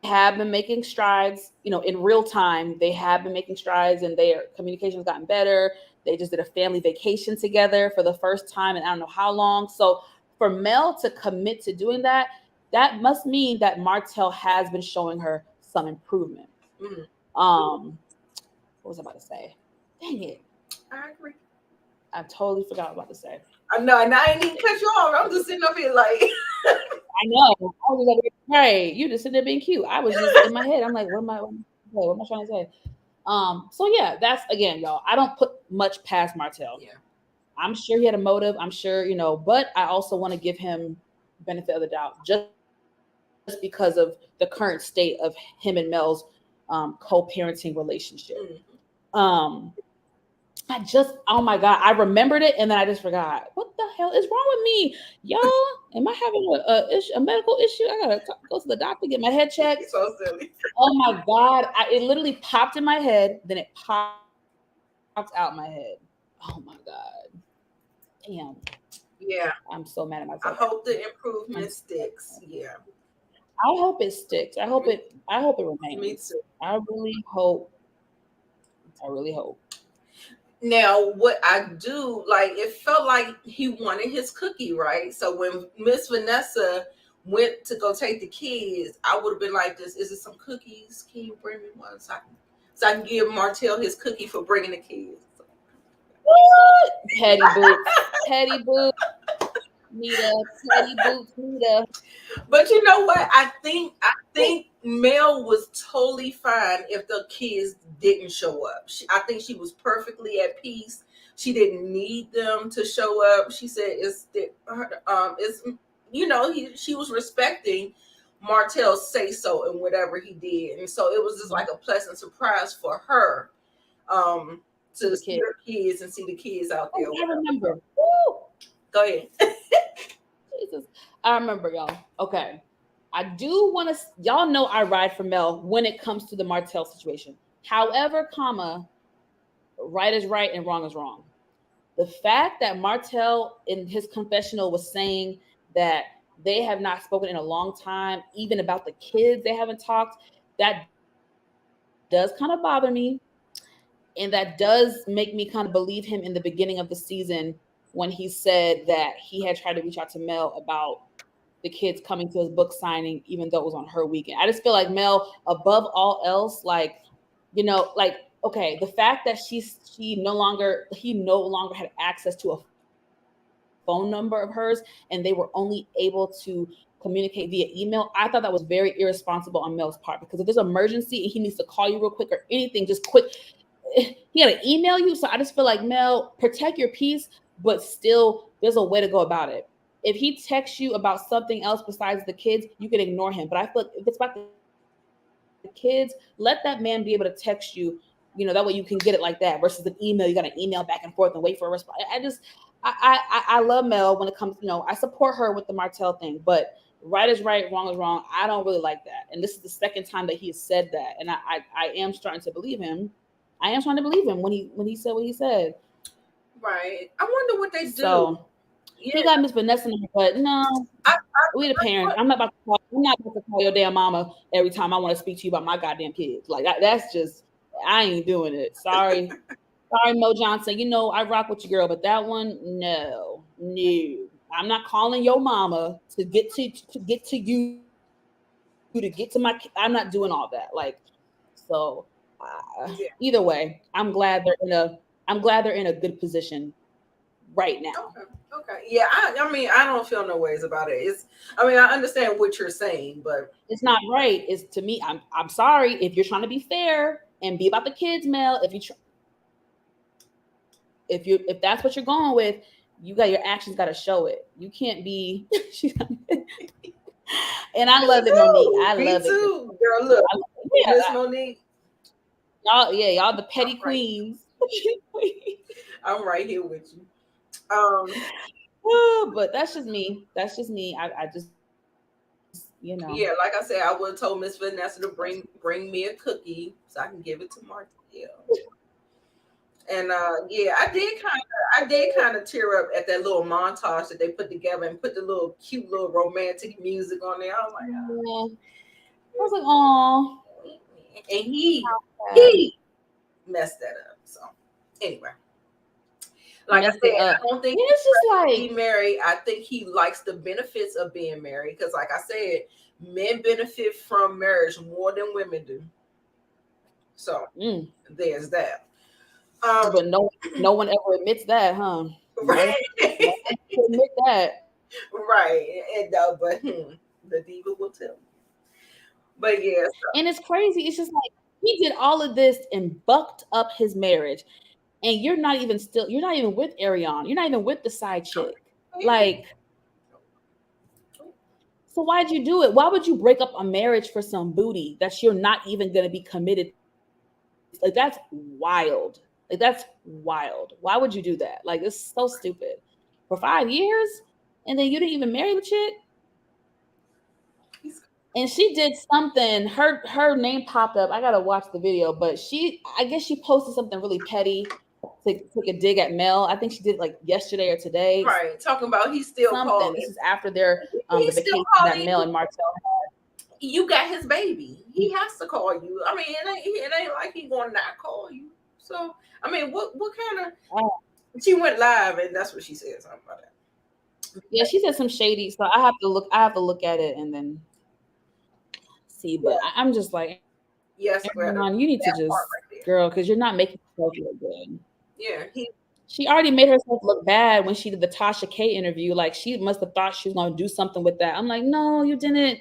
have been making strides, in real time. They have been making strides, and their communication has gotten better. They just did a family vacation together for the first time in I don't know how long. So for Mel to commit to doing that, that must mean that Martell has been showing her some improvement. What was I about to say? Dang it. I agree. I totally forgot what I was about to say. I know, and I ain't even cut you off. I'm just sitting up here like. I know. I was like, hey, you just sitting there being cute. I was just in my head. I'm like, what am I trying to say? So yeah, that's, again, y'all, I don't put much past Martell. Yeah. I'm sure he had a motive. I'm sure, but I also want to give him benefit of the doubt, just because of the current state of him and Mel's co-parenting relationship. Oh my God, I remembered it and then I just forgot. What the hell is wrong with me? Y'all, am I having a medical issue? I gotta go to the doctor, get my head checked. So silly. Oh my God, it literally popped in my head, then it popped out my head. Oh my God. Damn. Yeah. I'm so mad at myself. I hope the improvement sticks. Yeah. I hope it sticks. I hope it remains. Me too. I really hope. Now, what I do, like, it felt like he wanted his cookie, right? So when Miss Vanessa went to go take the kids, I would have been like, is it some cookies? Can you bring me one so I can give Martell his cookie for bringing the kids? What? Petty boots. Nita, Teddy Boots, Nita. But you know what? I think Mel was totally fine if the kids didn't show up. I think she was perfectly at peace. She didn't need them to show up. She said it's she was respecting Martell's say so and whatever he did, and so it was just like a pleasant surprise for her to see her kids and see the kids out there. I remember. Woo! Go ahead. Jesus. I remember, y'all. Okay. I do want to, y'all know I ride for Mel when it comes to the Martell situation. However, right is right and wrong is wrong. The fact that Martell in his confessional was saying that they have not spoken in a long time, even about the kids, they haven't talked, that does kind of bother me. And that does make me kind of believe him in the beginning of the season when he said that he had tried to reach out to Mel about the kids coming to his book signing, even though it was on her weekend. I just feel like Mel, above all else, okay, the fact that he no longer had access to a phone number of hers and they were only able to communicate via email, I thought that was very irresponsible on Mel's part, because if there's an emergency and he needs to call you real quick or anything, just quick, he had to email you. So I just feel like, Mel, protect your peace, but still there's a way to go about it. If he texts you about something else besides the kids, you can ignore him. But I feel like if it's about the kids, let that man be able to text you, that way you can get it like that versus an email. You got to email back and forth and wait for a response. I love Mel when it comes, I support her with the Martell thing, but right is right, wrong is wrong. I don't really like that. And this is the second time that he has said that. And I am starting to believe him. I am trying to believe him when he said what he said. Right. I wonder what they do. So he got Miss Vanessa, but no, we the parents. I'm not about to call your damn mama every time I want to speak to you about my goddamn kids. Like that's just, I ain't doing it. Sorry, Mo Johnson. I rock with you, girl, but that one, no. I'm not calling your mama to get to you to get to my. I'm not doing all that. Like, so either way, I'm glad they're in a good position right now. Okay. Yeah. I mean, I don't feel no ways about it. I understand what you're saying, but it's not right. It's, to me, I'm sorry if you're trying to be fair and be about the kids, Mel. If that's what you're going with, your actions got to show it. You can't be. And I love it, Monique. I love it. Too, girl. Look, Miss Monique. Y'all the petty queens. I'm right here with you. But that's just me. I just, Yeah, like I said, I would have told Miss Vanessa to bring me a cookie so I can give it to Martell. And I did kind of tear up at that little montage that they put together and put the little cute little romantic music on there. I was like, oh. I was like, oh. And he messed that up. So anyway. Like I said, I don't think it's just like be married. I think he likes the benefits of being married because, like I said, men benefit from marriage more than women do. So there's that. But no one ever admits that, huh? Right. Admit that. Right. And but the diva will tell you. But yeah. So. And it's crazy. It's just like he did all of this and bucked up his marriage. And you're not even with Ariane. You're not even with the side chick. Like, so why'd you do it? Why would you break up a marriage for some booty that you're not even going to be committed? Like, that's wild. Why would you do that? Like, it's so stupid. For 5 years, and then you didn't even marry the chick? And she did something. Her name popped up. I gotta watch the video, but I guess she posted something really petty to take a dig at Mel. I think she did like yesterday or today. Right, talking about he's still something. Calling. This is after their the vacation that Mel and Martell had. You got his baby. He has to call you. I mean, it ain't like he gonna not call you. So I mean, what kind of? She went live, and that's what she said. Something about that. Yeah, she said some shady. So I have to look at it and then see. But I'm just like, yes, you need to just, girl, because you're not making yourself look good. Yeah, She already made herself look bad when she did the Tasha K interview. Like she must have thought she was going to do something with that. I'm like, no, you didn't.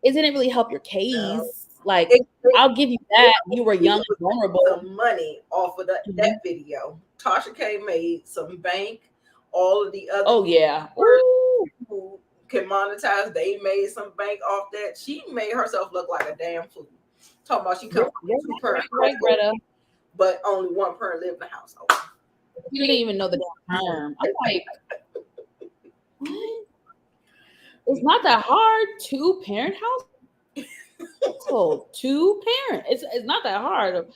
It didn't really help your case. Like, I'll give you that. You were young and vulnerable. Some money off of that video. Tasha K made some bank. All of the other who can monetize, they made some bank off that. She made herself look like a damn fool. Talking about she come from a 2-parent household, but only one parent lived in the household. You didn't even know the damn term. I'm like, what? It's not that hard. 2-parent household. 2-parent. It's not that hard.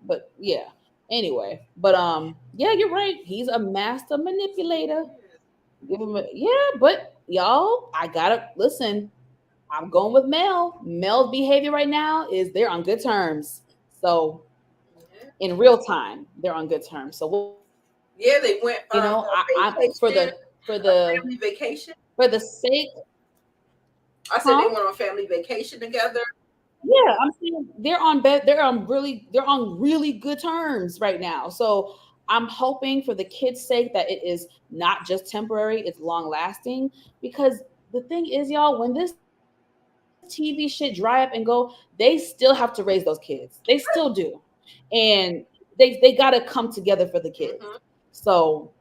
But yeah. Anyway. But yeah, you're right. He's a master manipulator. Give him but y'all, I gotta listen. I'm going with Mel. Mel's behavior right now is they're on good terms. So in real time, they're on good terms. So they went. I for the family vacation. For the sake, I said they went on family vacation together. Yeah, I'm saying they're on really good terms right now. So I'm hoping for the kids' sake that it is not just temporary, it's long lasting. Because the thing is, y'all, when this TV shit dry up and go, they still have to raise those kids. They still do. And they gotta come together for the kids. So,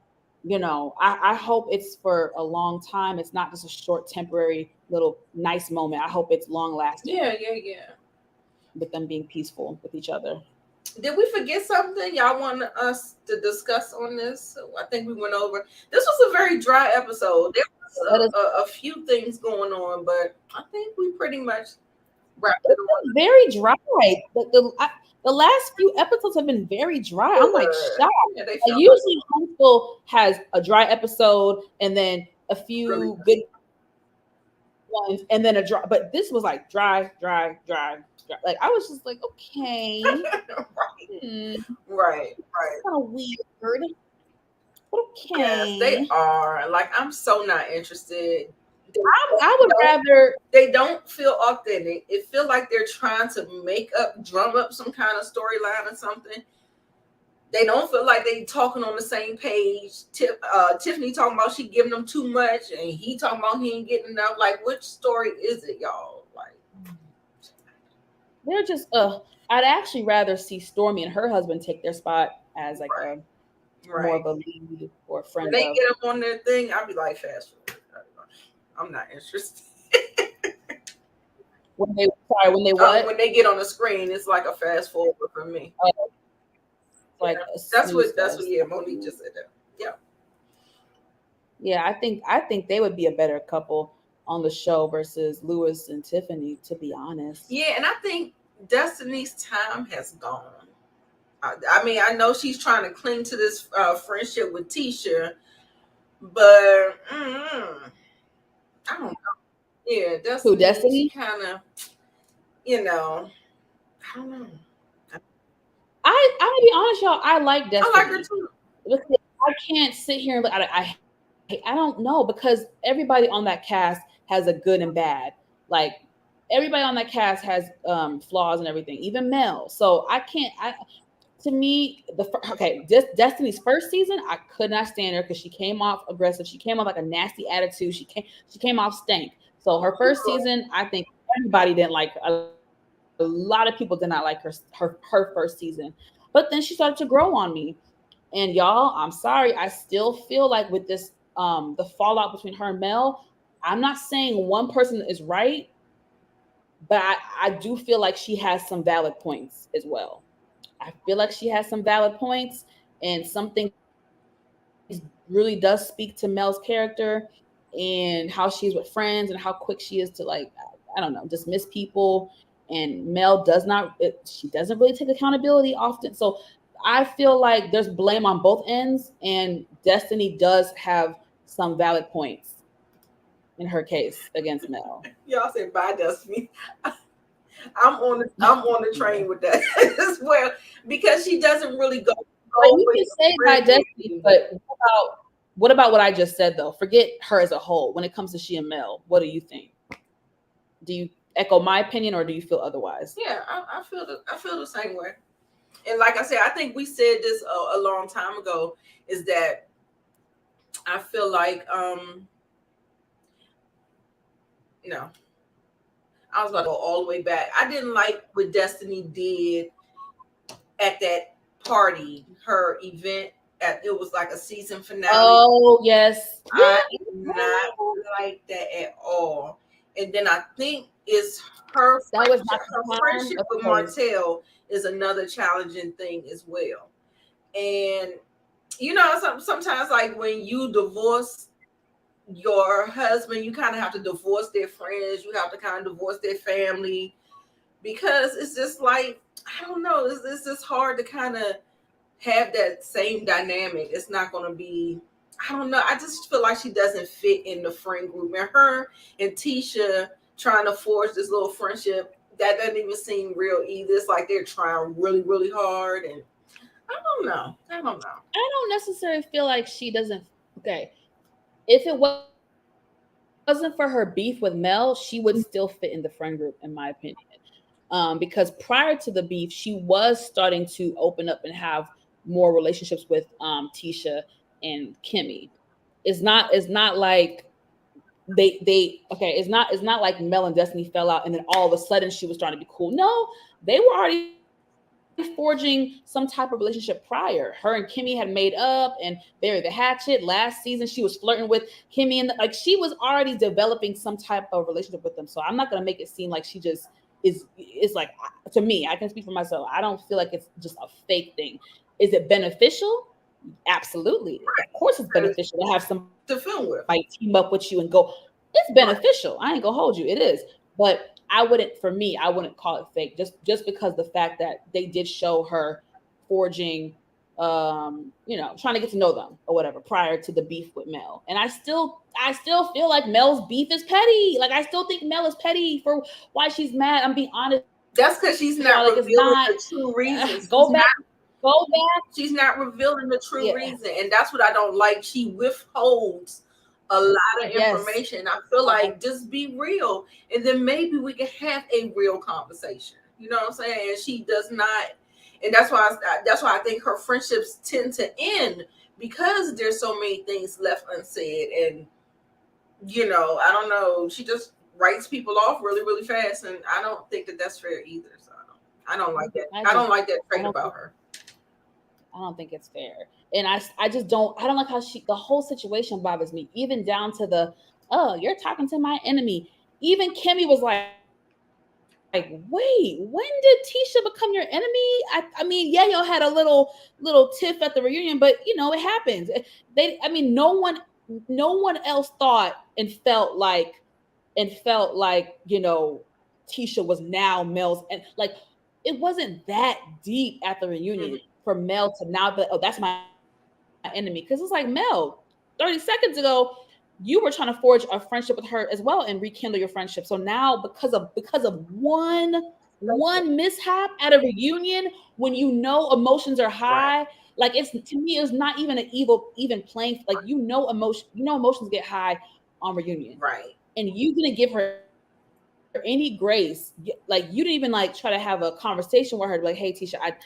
I hope it's for a long time. It's not just a short, temporary, little nice moment. I hope it's long lasting. Yeah. With them being peaceful with each other. Did we forget something y'all want us to discuss on this? I think we went over. This was a very dry episode. There was a few things going on, but I think we pretty much wrapped it up. Very dry. The last few episodes have been very dry. I'm like shocked. Yeah, usually Homeschool has a dry episode and then a few good ones and then a dry. But this was like dry. Like I was just like, okay, right. Kind of weird. Okay, yes, they are. Like I'm so not interested. I would rather they don't feel authentic. It feels like they're trying to drum up some kind of storyline or something. They don't feel like they talking on the same page. Tiffany talking about she giving them too much, and he talking about he ain't getting enough. Like, which story is it, y'all? Like, they're just. I'd actually rather see Stormy and her husband take their spot as like a more of a lead or a friend. When they get up on their thing, I'll be like, fast forward. I'm not interested. When they what? When they get on the screen, it's like a fast forward for me. Like that's what Monique just said that. Yeah, I think they would be a better couple on the show versus Lewis and Tiffany, to be honest. Yeah, and I think Destiny's time has gone. I mean, I know she's trying to cling to this friendship with Tisha, but I don't know. Yeah, Destiny kind of, I don't know. I'm gonna be honest, y'all. I like Destiny. I like her too. I can't sit here and I don't know, because everybody on that cast has a good and bad. Like everybody on that cast has flaws and everything, even Mel. So I can't. To me, Destiny's first season, I could not stand her because she came off aggressive. She came off like a nasty attitude. She came off stank. So her first season, I think everybody didn't like her. A lot of people did not like her first season. But then she started to grow on me. And y'all, I'm sorry, I still feel like with this the fallout between her and Mel, I'm not saying one person is right, but I do feel like she has some valid points as well. I feel like she has some valid points, and something really does speak to Mel's character and how she's with friends and how quick she is to, like, I don't know, dismiss people. And Mel she doesn't really take accountability often. So I feel like there's blame on both ends, and Destiny does have some valid points in her case against Mel. Y'all said bye, Destiny. I'm on the train with that as well, because she doesn't really go. You can say bye, Destiny, but what about what I just said though? Forget her as a whole. When it comes to she and Mel, what do you think? Do you echo my opinion, or do you feel otherwise? Yeah, I feel the same way. and like I said, I think we said this a long time ago, is that I feel like no, I was about to go all the way back. I didn't like what Destiny did at that party, her event. It was like a season finale. Oh yes, I did not like that at all. And then I think it's her friendship with Martell is another challenging thing as well. And you know, sometimes like when you divorce your husband, you kind of have to divorce their friends, you have to kind of divorce their family, because it's just like, I don't know, it's just hard to kind of have that same dynamic. It's not going to be, I don't know, I just feel like she doesn't fit in the friend group. And her and Tisha trying to forge this little friendship, that doesn't even seem real either. It's like they're trying really, really hard, and I don't know. I don't necessarily feel like she doesn't. Okay, if it wasn't for her beef with Mel, she would still fit in the friend group, in my opinion. Because prior to the beef, she was starting to open up and have more relationships with Tisha and Kimmy. It's not like it's not like Mel and Destiny fell out and then all of a sudden she was starting to be cool. No, they were already forging some type of relationship prior. Her and Kimmy had made up and buried the hatchet. Last season she was flirting with Kimmy, and like she was already developing some type of relationship with them. So I'm not gonna make it seem like she just is like, to me, I can speak for myself, I don't feel like it's just a fake thing. Is it beneficial? Absolutely. Of course it's beneficial to have some to film with, like team up with you and go. It's beneficial. I ain't gonna hold you. It is. But I wouldn't call it fake, just because the fact that they did show her forging, trying to get to know them or whatever prior to the beef with Mel. And I still feel like Mel's beef is petty. Like I still think Mel is petty for why she's mad. I'm being honest. That's because she's not revealing the true reasons. Go back. She's not revealing the true reason, and that's what I don't like. She withholds a lot of information. I feel like just be real, and then maybe we can have a real conversation. You know what I'm saying? And she does not, and that's why I think her friendships tend to end, because there's so many things left unsaid. And I don't know. She just writes people off really, really fast, and I don't think that that's fair either. So I don't like that. I don't like that trait about her. I don't think it's fair. And I don't like how the whole situation bothers me, even down to you're talking to my enemy. Even Kimmy was like, wait, when did Tisha become your enemy? I mean, yeah, y'all had a little tiff at the reunion, but it happens. No one else thought and felt like, Tisha was now Mel's, and like, it wasn't that deep at the reunion for Mel to now be, that's my enemy. Because it's like, Mel, 30 seconds ago, you were trying to forge a friendship with her as well and rekindle your friendship. So now, because of one mishap at a reunion, when emotions are high, like, it's, to me, it's not even an even playing, like, emotions get high on reunion, right? And you didn't give her any grace. Like, you didn't even like try to have a conversation with her, like, hey Tisha, I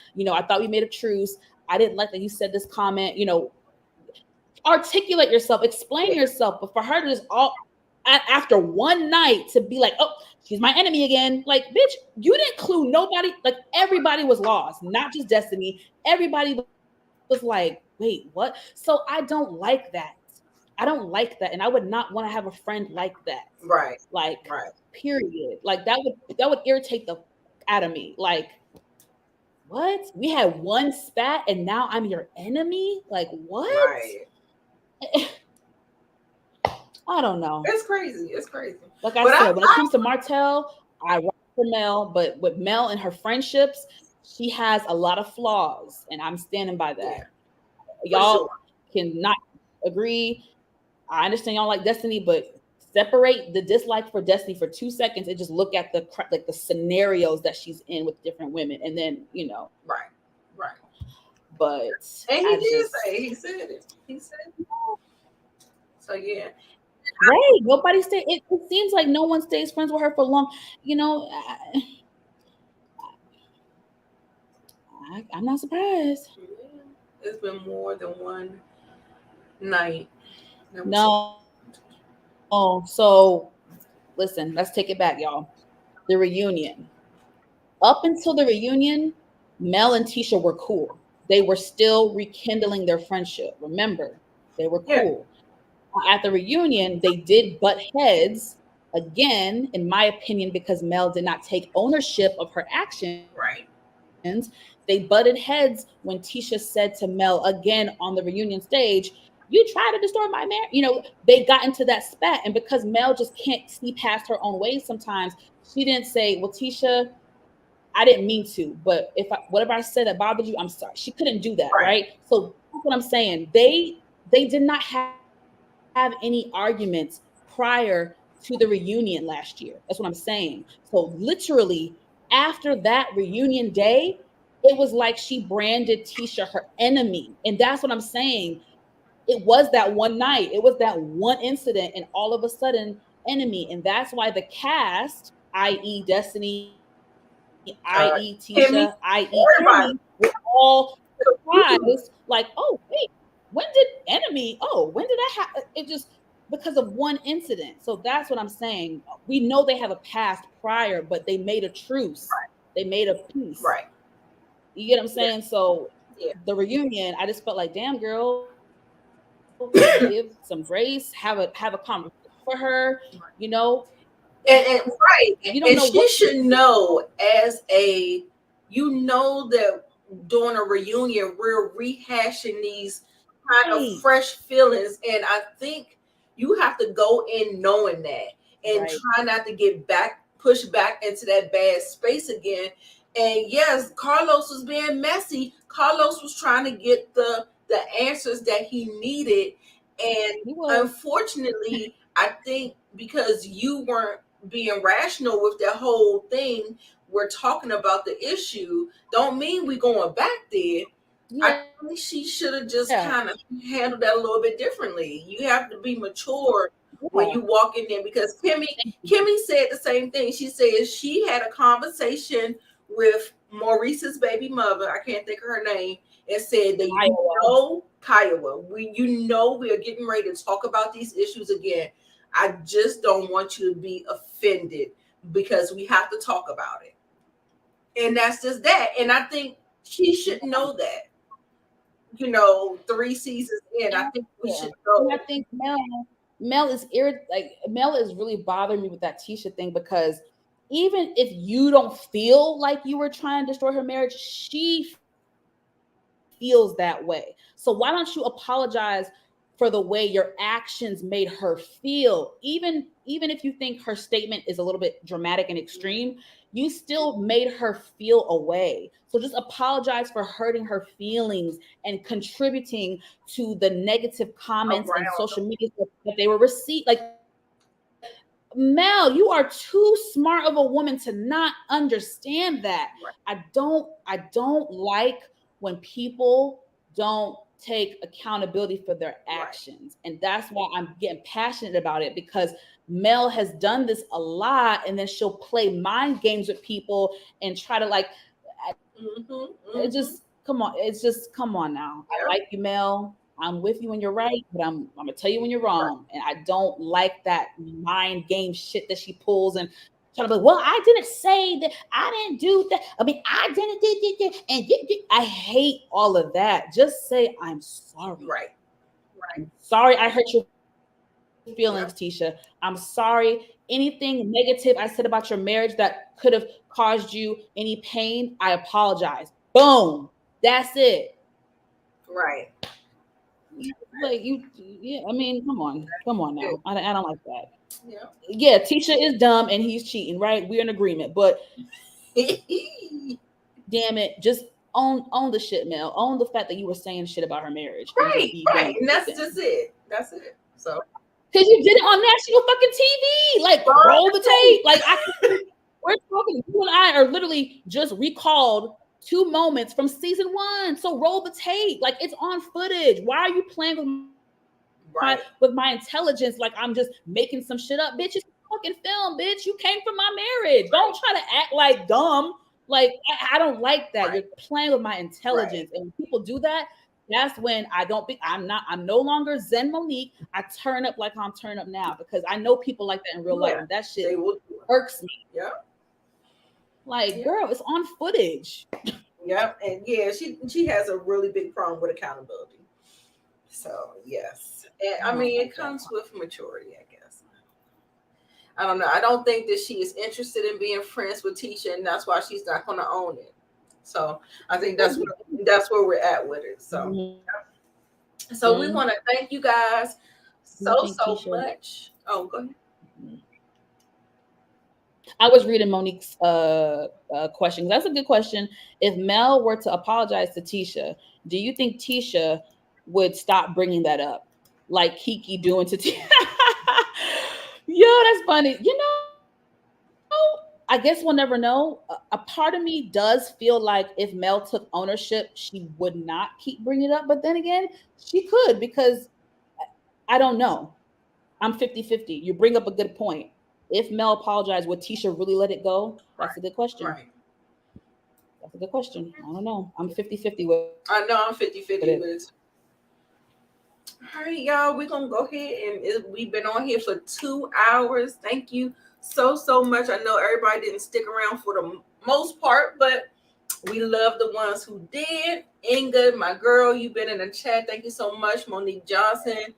thought we made a truce. I didn't like that you said this comment. Articulate yourself, explain yourself. But for her to just after one night to be like, oh, she's my enemy again. Like, bitch, you didn't clue nobody. Like, everybody was lost, not just Destiny. Everybody was like, wait, what? So I don't like that. And I would not want to have a friend like that. Right. Like, period. Like, that would irritate the out of me. Like, what? We had one spat and now I'm your enemy? Like, what? Right. I don't know. It's crazy. Like I said, when it comes to Martell, I rock for Mel, but with Mel and her friendships, she has a lot of flaws, and I'm standing by that. Yeah, y'all cannot agree. I understand y'all like Destiny, but separate the dislike for Destiny for 2 seconds and just look at the scenarios that she's in with different women, and then right. But and he said it. So yeah. Right. Nobody stay. It seems like no one stays friends with her for long. I I'm not surprised. It's been more than one night. No. Oh, so listen, let's take it back, y'all. The reunion. Up until the reunion, Mel and Tisha were cool. They were still rekindling their friendship. Remember, they were cool. At the reunion, they did butt heads again, in my opinion, because Mel did not take ownership of her actions. Right. They butted heads when Tisha said to Mel again on the reunion stage, "You try to destroy my marriage." You know, they got into that spat. And because Mel just can't see past her own ways sometimes, she didn't say, "Well, Tisha, I didn't mean to, but whatever I said that bothered you, I'm sorry." She couldn't do that, right? So that's what I'm saying. They did not have any arguments prior to the reunion last year. That's what I'm saying. So literally after that reunion day, it was like she branded Tisha her enemy. And that's what I'm saying. It was that one night. It was that one incident, and all of a sudden, enemy. And that's why the cast, i.e. Destiny, i.e. Tisha, i.e. Kimmy, were all surprised. Like, oh, wait, when did enemy? Oh, when did that happen? It just because of one incident. So that's what I'm saying. We know they have a past prior, but they made a truce. They made a peace. Right. You get what I'm saying? So the reunion, I just felt like, damn, girl, give some grace, have a conversation for her, you know. And right. You don't and know she should know that during a reunion, we're rehashing these kind of fresh feelings. And I think you have to go in knowing that and try not to get pushed back into that bad space again. And yes, Carlos was being messy. Carlos was trying to get the answers that he needed. And unfortunately, I think because you weren't being rational with that whole thing, we're talking about the issue, don't mean we're going back there. I think she should have just kind of handled that a little bit differently. You have to be mature when you walk in there, because Kimmy said the same thing. She said she had a conversation with Maurice's baby mother, I can't think of her name, and said that Kiowa, we are getting ready to talk about these issues again. I just don't want you to be offended because we have to talk about it. And that's just that. And I think she should know that. 3 seasons in, I think we should know. And I think Mel is Mel is really bothering me with that Tisha thing, because even if you don't feel like you were trying to destroy her marriage, she feels that way. So why don't you apologize for the way your actions made her feel? Even if you think her statement is a little bit dramatic and extreme, you still made her feel a way. So just apologize for hurting her feelings and contributing to the negative comments on social media that they were received. Like, Mel, you are too smart of a woman to not understand that. I don't like when people don't take accountability for their actions. And that's why I'm getting passionate about it, because Mel has done this a lot, and then she'll play mind games with people and try to come on now. I like you, Mel. I'm with you when you're right, but I'm gonna tell you when you're wrong. And I don't like that mind game shit that she pulls and trying to be, well, I didn't say that, I didn't do that. I mean, I didn't do that. And I hate all of that. Just say, I'm sorry. Right. I'm sorry I hurt your feelings, Tisha. I'm sorry. Anything negative I said about your marriage that could have caused you any pain, I apologize. Boom. That's it. Right. Like I mean, come on now. I don't like that. Yeah, Tisha is dumb and he's cheating, right? We're in agreement, but damn it, just own the shit, Mel. Own the fact that you were saying shit about her marriage. Right. And that's just it. That's it. So, because you did it on national fucking TV. Like, roll the tape. Like, we're talking, you and I are literally just recalled 2 moments from season 1. So roll the tape. Like, it's on footage. Why are you playing with my intelligence like I'm just making some shit up? Bitch, it's a fucking film, bitch. You came from my marriage. Don't try to act like dumb. Like, I don't like that. You're playing with my intelligence. And when people do that, that's when I'm no longer Zen Monique. I turn up like I'm turning up now because I know people like that in real life. And that shit irks me. Yeah. Like, girl, it's on footage. Yep. And yeah, she has a really big problem with accountability. So yes. And I mean, it comes with maturity, I guess. I don't know. I don't think that she is interested in being friends with Tisha, and that's why she's not going to own it. So I think that's where we're at with it. So, so we want to thank you guys so much. Oh, go ahead. I was reading Monique's question. That's a good question. If Mel were to apologize to Tisha, do you think Tisha would stop bringing that up, like Kiki doing to Tisha? Yo, that's funny. You know, I guess we'll never know. A part of me does feel like if Mel took ownership, she would not keep bringing it up. But then again, she could, because I don't know. I'm 50-50. You bring up a good point. If Mel apologized, would Tisha really let it go? That's a good question. Right. That's a good question. I don't know. I'm 50-50 with it. I know I'm 50-50 with it. All right, y'all. We're going to go ahead and we've been on here for 2 hours. Thank you so much. I know everybody didn't stick around for the most part, but we love the ones who did. Inga, my girl, you've been in the chat. Thank you so much. Monique Johnson,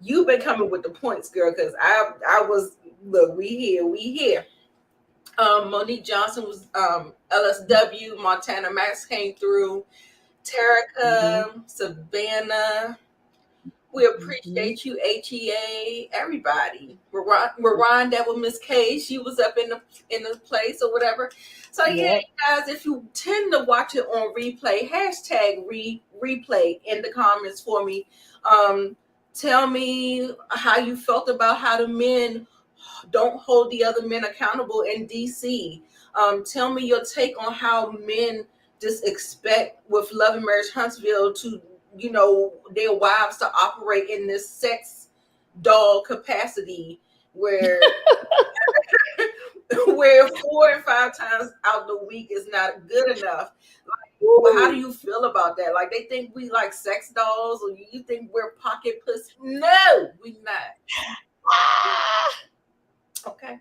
you've been coming with the points, girl, because I was, look, we here. Monique Johnson was LSW. Montana Max came through. Terica, Savannah. We appreciate you, HEA, everybody. Ron, that was Miss K. She was up in the place or whatever. So yeah, guys, if you tend to watch it on replay, hashtag replay in the comments for me. Tell me how you felt about how the men don't hold the other men accountable in DC. Tell me your take on how men just expect with Love and Marriage Huntsville to, you know, their wives to operate in this sex doll capacity where 4 and 5 times out the week is not good enough. Like, how do you feel about that? Like, they think we like sex dolls, or you think we're pocket pussy? No, we not. Okay.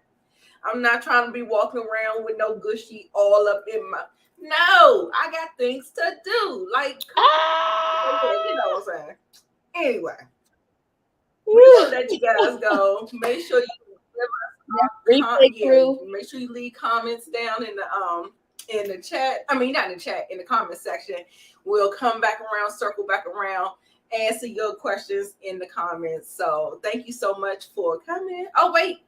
I'm not trying to be walking around with no gushy all up in my. No, I got things to do. Like, you know what I'm saying? Anyway, we're gonna let you guys go. Make sure you make sure you leave comments down in the chat. I mean, not in the chat, in the comment section. We'll come back around, circle back around, answer your questions in the comments. So thank you so much for coming. Oh wait,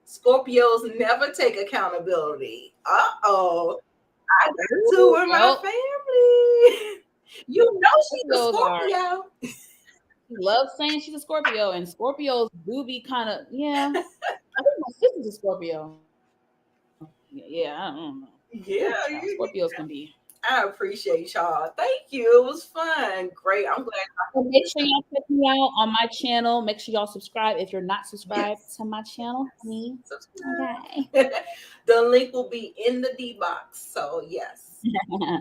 Scorpios never take accountability. I got 2 in my family. You know she's a Scorpio. She loves saying she's a Scorpio, and Scorpios do be kind of, yeah. I think my sister's a Scorpio. Yeah, I don't know. Yeah, Scorpios can be. I appreciate y'all. Thank you. It was fun. Great. I'm glad. So make sure y'all check me out on my channel. Make sure y'all subscribe if you're not subscribed to my channel. Please. Okay. The link will be in the D box. So yes,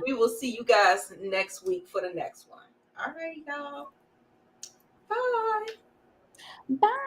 we will see you guys next week for the next one. All right, y'all. Bye. Bye.